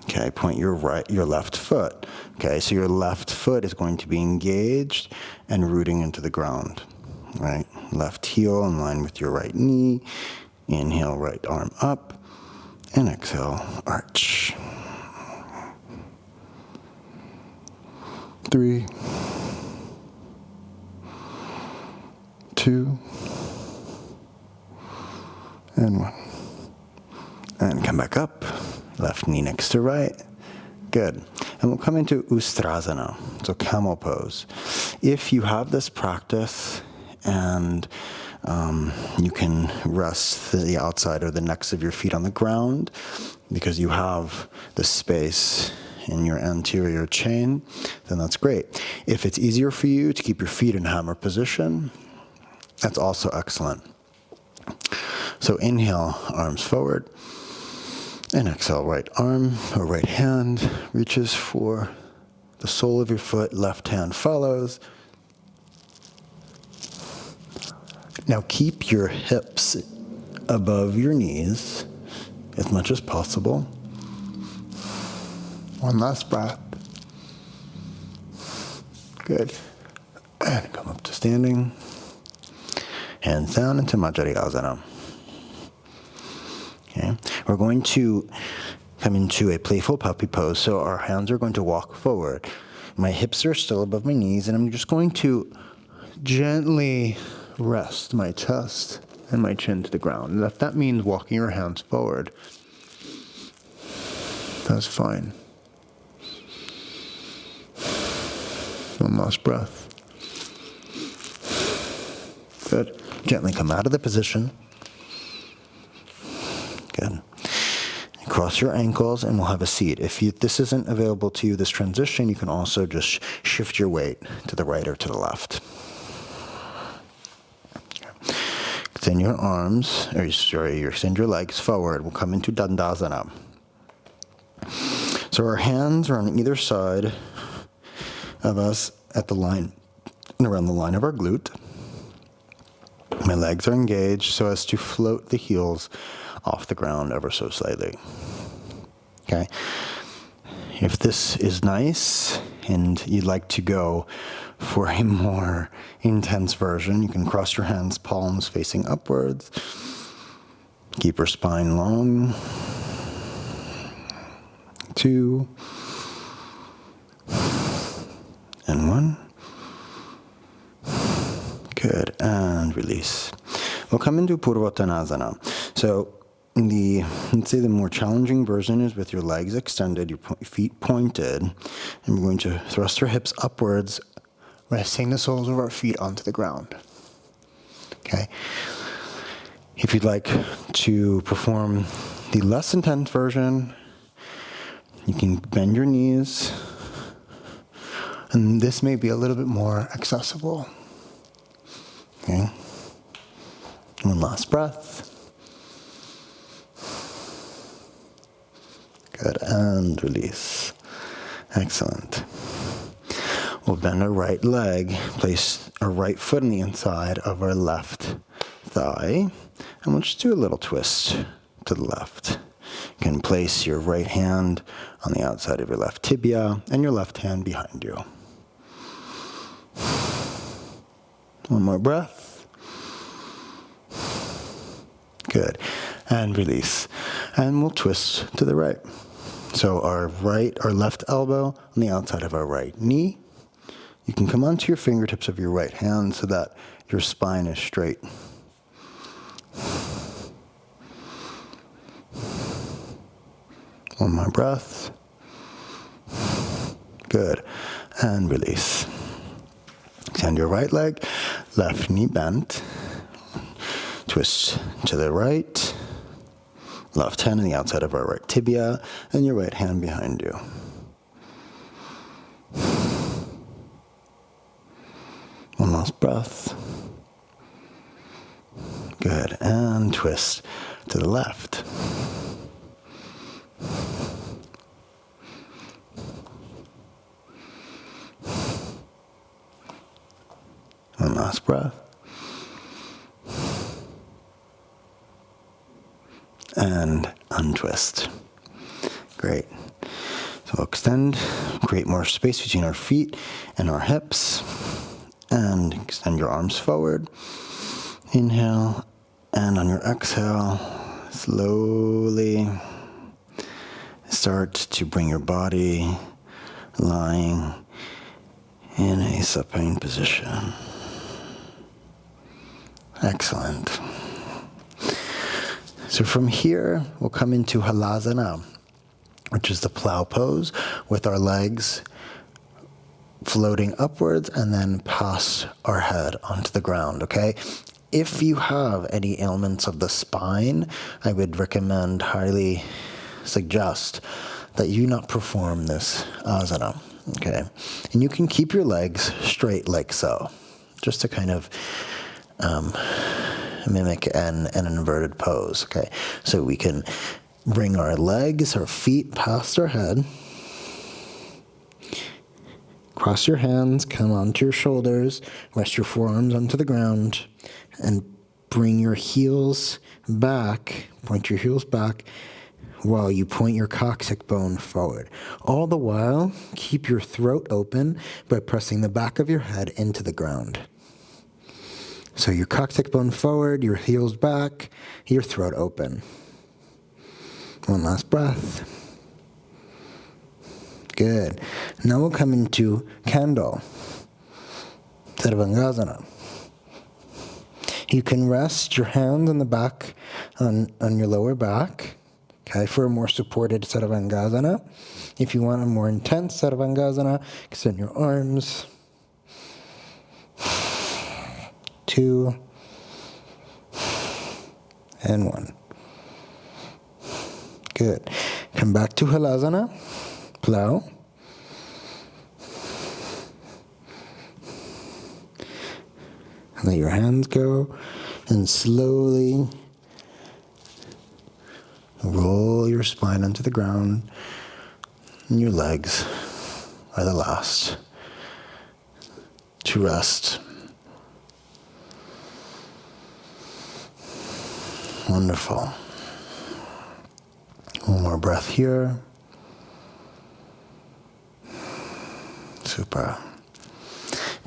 A: Okay, point your left foot. Okay, so your left foot is going to be engaged and rooting into the ground. Right? Left heel in line with your right knee. Inhale, right arm up. And exhale, arch. 3, 2, and 1. And come back up. Left knee next to right. Good. And we'll come into Ustrasana, so camel pose. If you have this practice and you can rest the outside or the necks of your feet on the ground because you have the space in your anterior chain, then that's great. If it's easier for you to keep your feet in hammer position, that's also excellent. So inhale, arms forward. And exhale, right arm or right hand reaches for the sole of your foot, left hand follows. Now keep your hips above your knees as much as possible. One last breath. Good. And come up to standing. Hands down into Majjhariasana. Okay. We're going to come into a playful puppy pose. So our hands are going to walk forward. My hips are still above my knees, and I'm just going to gently rest my chest and my chin to the ground. And if that means walking your hands forward, that's fine. One last breath. Good. Gently come out of the position. Good. Cross your ankles and we'll have a seat. If this isn't available to you, this transition, you can also just shift your weight to the right or to the left. Extend your arms, extend your legs forward. We'll come into Dandasana. So our hands are on either side of us at the line, around the line of our glute. My legs are engaged so as to float the heels off the ground ever so slightly. Okay? If this is nice and you'd like to go for a more intense version, you can cross your hands, palms facing upwards. Keep your spine long. 2 and 1. Good, and release. We'll come into Purvottanasana. So let's say the more challenging version is with your legs extended, your feet pointed, and we're going to thrust our hips upwards, resting the soles of our feet onto the ground. Okay? If you'd like to perform the less intense version, you can bend your knees, and this may be a little bit more accessible. Okay? One last breath. Good, and release. Excellent. We'll bend our right leg, place our right foot on the inside of our left thigh, and we'll just do a little twist to the left. You can place your right hand on the outside of your left tibia and your left hand behind you. One more breath. Good. And release. And we'll twist to the right. So our left elbow on the outside of our right knee. You can come onto your fingertips of your right hand so that your spine is straight One more breath. Good. And release. Extend your right leg, left knee bent. Twist to the right. Left hand on the outside of our right tibia, and your right hand behind you. One last breath. Good. And twist to the left. One last breath. And untwist. Great. So extend, create more space between our feet and our hips. And extend your arms forward. Inhale. And on your exhale, slowly start to bring your body lying in a supine position. Excellent. So from here, we'll come into Halasana, which is the plow pose with our legs floating upwards and then past our head onto the ground, okay? If you have any ailments of the spine, I would recommend, highly suggest that you not perform this asana, okay? And you can keep your legs straight like so, just to kind of mimic an inverted pose, okay? So we can bring our legs, our feet past our head. Cross your hands, come onto your shoulders, rest your forearms onto the ground, and bring your heels back, point your heels back, while you point your coccyx bone forward. All the while, keep your throat open by pressing the back of your head into the ground. So your coccyx bone forward, your heels back, your throat open. One last breath. Good. Now we'll come into Candle, Sarvangasana. You can rest your hands on the back, on your lower back, okay, for a more supported Sarvangasana. If you want a more intense Sarvangasana, extend your arms. 2 and 1. Good. Come back to Halasana. Plow. Let your hands go and slowly roll your spine onto the ground, and your legs are the last to rest. Wonderful. One more breath here. Super.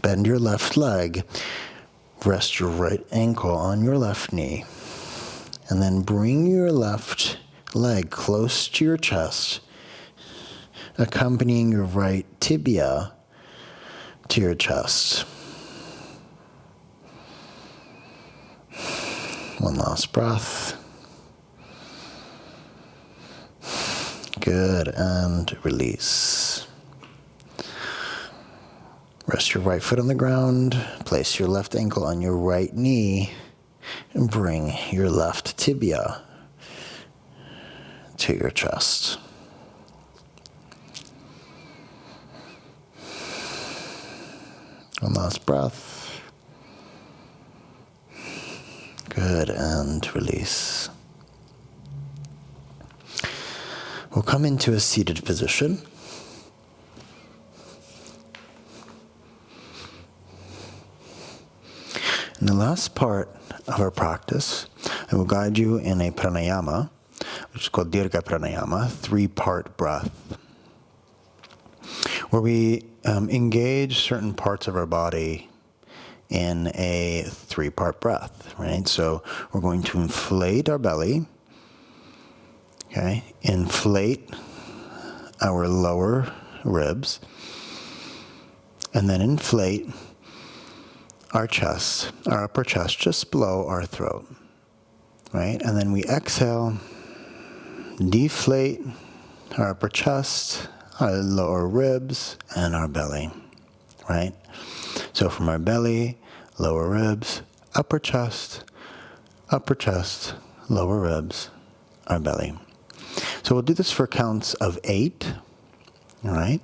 A: Bend your left leg. Rest your right ankle on your left knee. And then bring your left leg close to your chest, accompanying your right tibia to your chest. One last breath. Good, and release. Rest your right foot on the ground, place your left ankle on your right knee, and bring your left tibia to your chest. One last breath. Good, and release. We'll come into a seated position. In the last part of our practice, I will guide you in a pranayama, which is called Dirga Pranayama, 3-part breath, where we engage certain parts of our body in a 3-part breath, right? So we're going to inflate our belly, okay? Inflate our lower ribs, and then inflate our chest, our upper chest, just below our throat, right? And then we exhale, deflate, our upper chest, our lower ribs, and our belly, right? So from our belly, lower ribs, upper chest, lower ribs, our belly. So we'll do this for counts of 8, all right?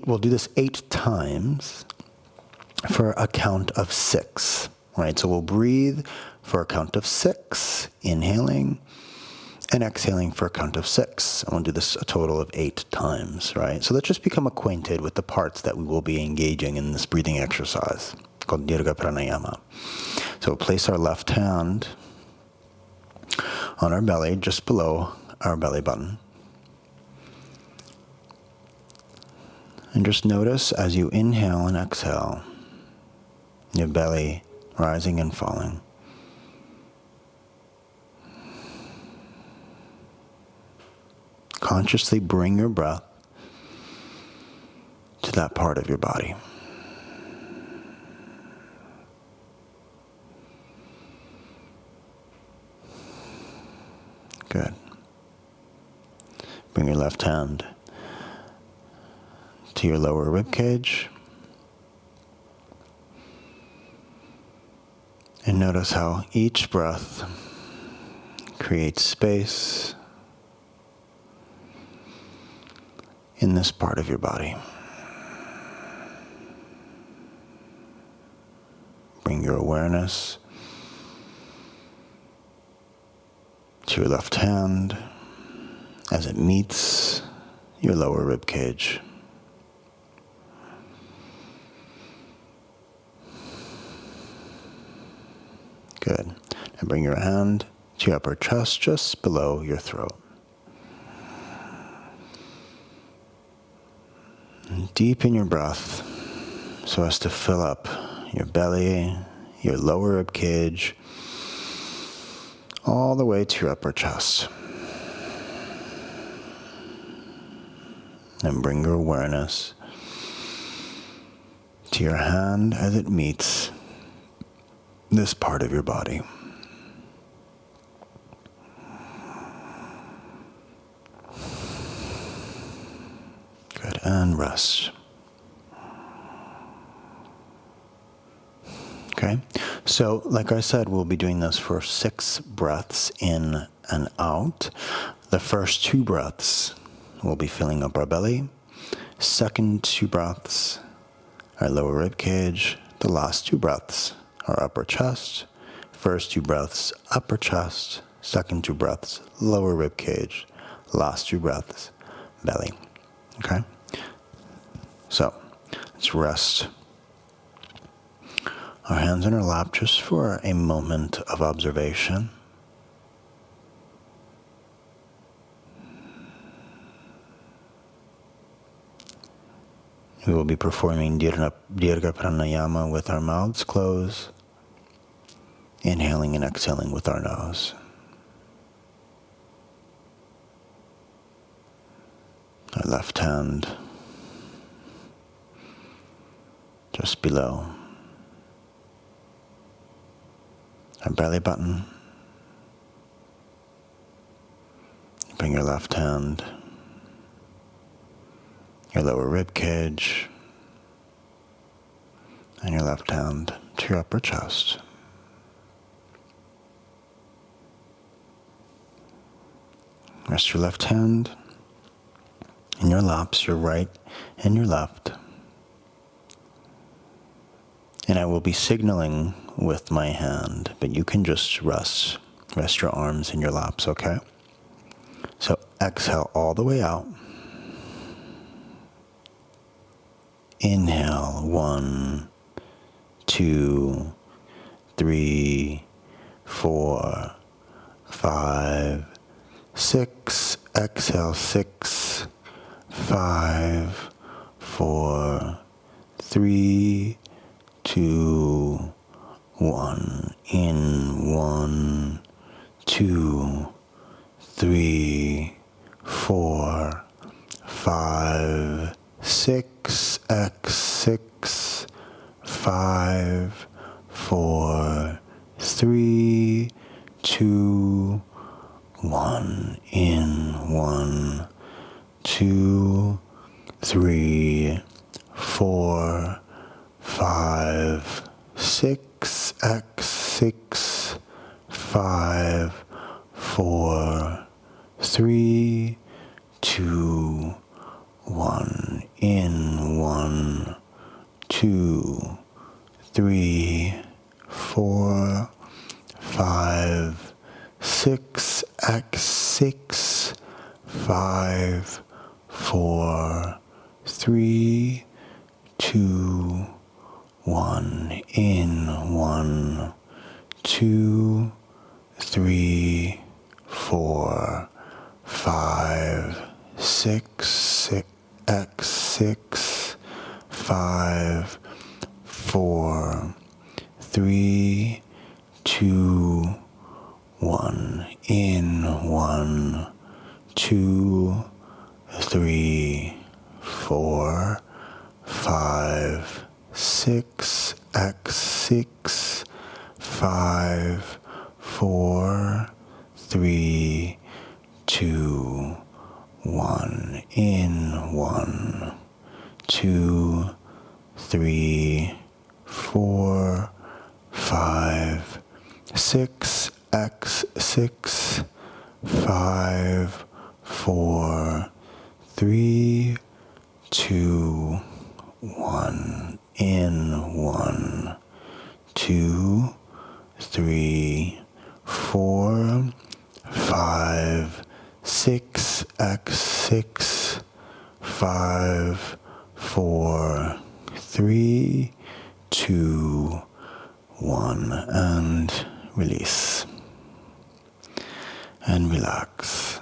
A: We'll do this 8 times for a count of 6, right? So we'll breathe for a count of 6, inhaling and exhaling for a count of 6. And we'll do this a total of 8 times, right? So let's just become acquainted with the parts that we will be engaging in this breathing exercise called Dirga Pranayama. So we'll place our left hand on our belly, just below our belly button. And just notice as you inhale and exhale, your belly rising and falling. Consciously bring your breath to that part of your body. Good. Bring your left hand to your lower rib cage. And notice how each breath creates space in this part of your body. Bring your awareness to your left hand as it meets your lower rib cage. Good. Now bring your hand to your upper chest, just below your throat. And deepen your breath so as to fill up your belly, your lower rib cage, all the way to your upper chest. And bring your awareness to your hand as it meets this part of your body. Good, and rest. Okay, so like I said, we'll be doing this for 6 breaths in and out. The first 2 breaths, we'll be filling up our belly. Second 2 breaths, our lower rib cage. The last 2 breaths, our upper chest. First 2 breaths, upper chest. Second 2 breaths, lower rib cage. Last 2 breaths, belly. Okay? So, let's rest our hands in our lap just for a moment of observation. We will be performing Dirga Pranayama with our mouths closed, inhaling and exhaling with our nose. Our left hand just below our belly button. Bring your left hand, your lower rib cage, and your left hand to your upper chest. Rest your left hand in your laps, your right and your left. And I will be signaling with my hand, but you can just rest your arms in your laps, okay? So exhale all the way out. Inhale, 1, 2, 3, 4, 5, 6. Exhale, 6, 5, 4, 3, 2, 1. In 1, 2, 3, 4, 5, 6. X 6, 5, 4, 3, 2, 1. In 1, 2, 3, 4, 5, 6, X, 6, 5, 4, 3, 2, 1. In 1, 2, 3, 4, 5, 6, X, 6, 5, 4, 3, 2, 1. In 1, 2, 3, 4, 5, 6, X, 6, 5, 4, 3, 2, 1. In 1, 2, 3, 4, 5, 6, X, 6, 5, 4, 3, 2, 1. In 1, 2, 3, 4, 5, 6, X, 6, 5, 4, 3, 2, 1. In 1, 2, 3, 4, 5, 6, X, 6, 5, 4, 3, 2, 1. And release. And relax.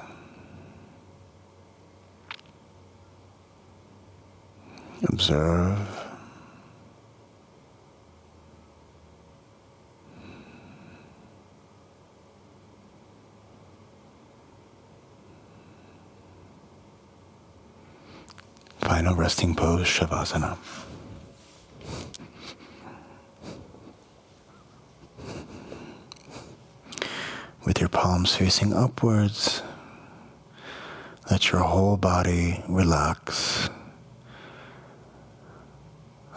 A: Observe. Final resting pose, Savasana. With your palms facing upwards, let your whole body relax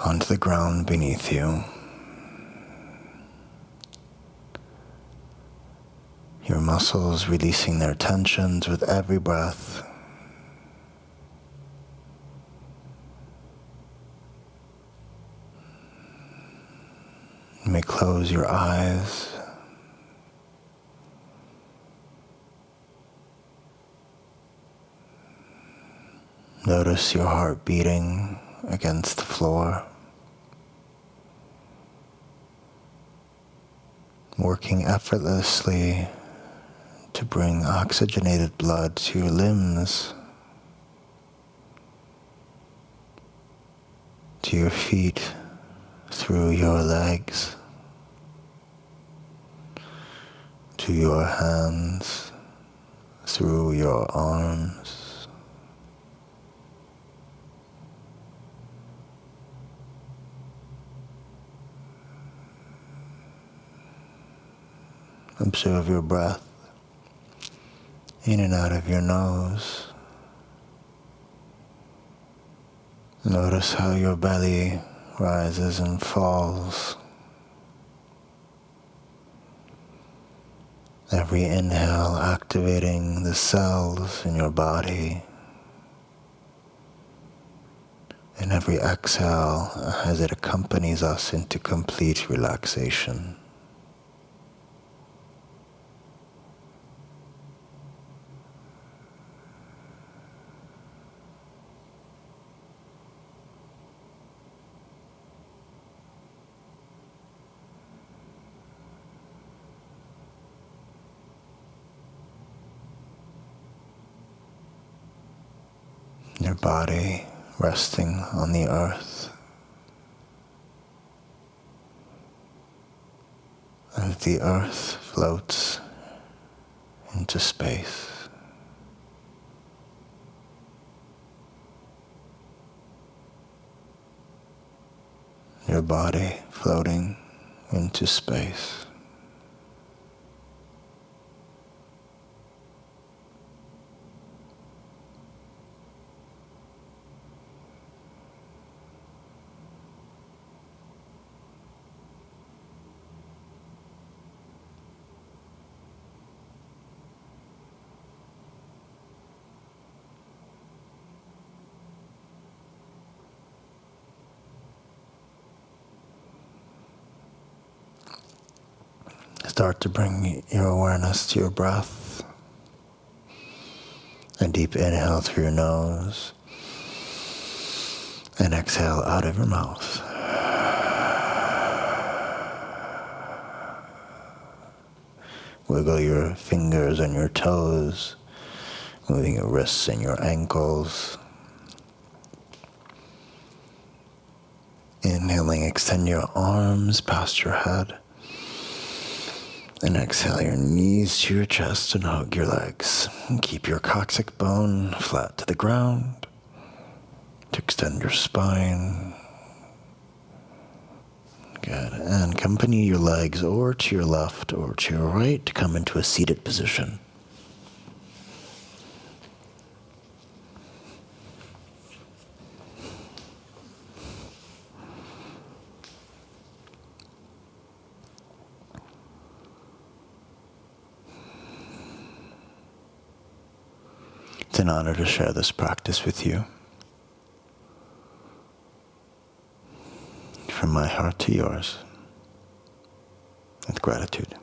A: onto the ground beneath you. Your muscles releasing their tensions with every breath. You may close your eyes. Notice your heart beating against the floor, working effortlessly to bring oxygenated blood to your limbs, to your feet, through your legs, to your hands, through your arms. Observe your breath in and out of your nose. Notice how your belly rises and falls. Every inhale activating the cells in your body, and every exhale as it accompanies us into complete relaxation. Your body resting on the earth as the earth floats into space. Your body floating into space. Start to bring your awareness to your breath. A deep inhale through your nose and exhale out of your mouth. Wiggle your fingers and your toes, moving your wrists and your ankles. Inhaling, extend your arms past your head. And exhale your knees to your chest and hug your legs. And keep your coccyx bone flat to the ground to extend your spine. Good. And accompany your legs or to your left or to your right to come into a seated position. It's an honor to share this practice with you. From my heart to yours, with gratitude.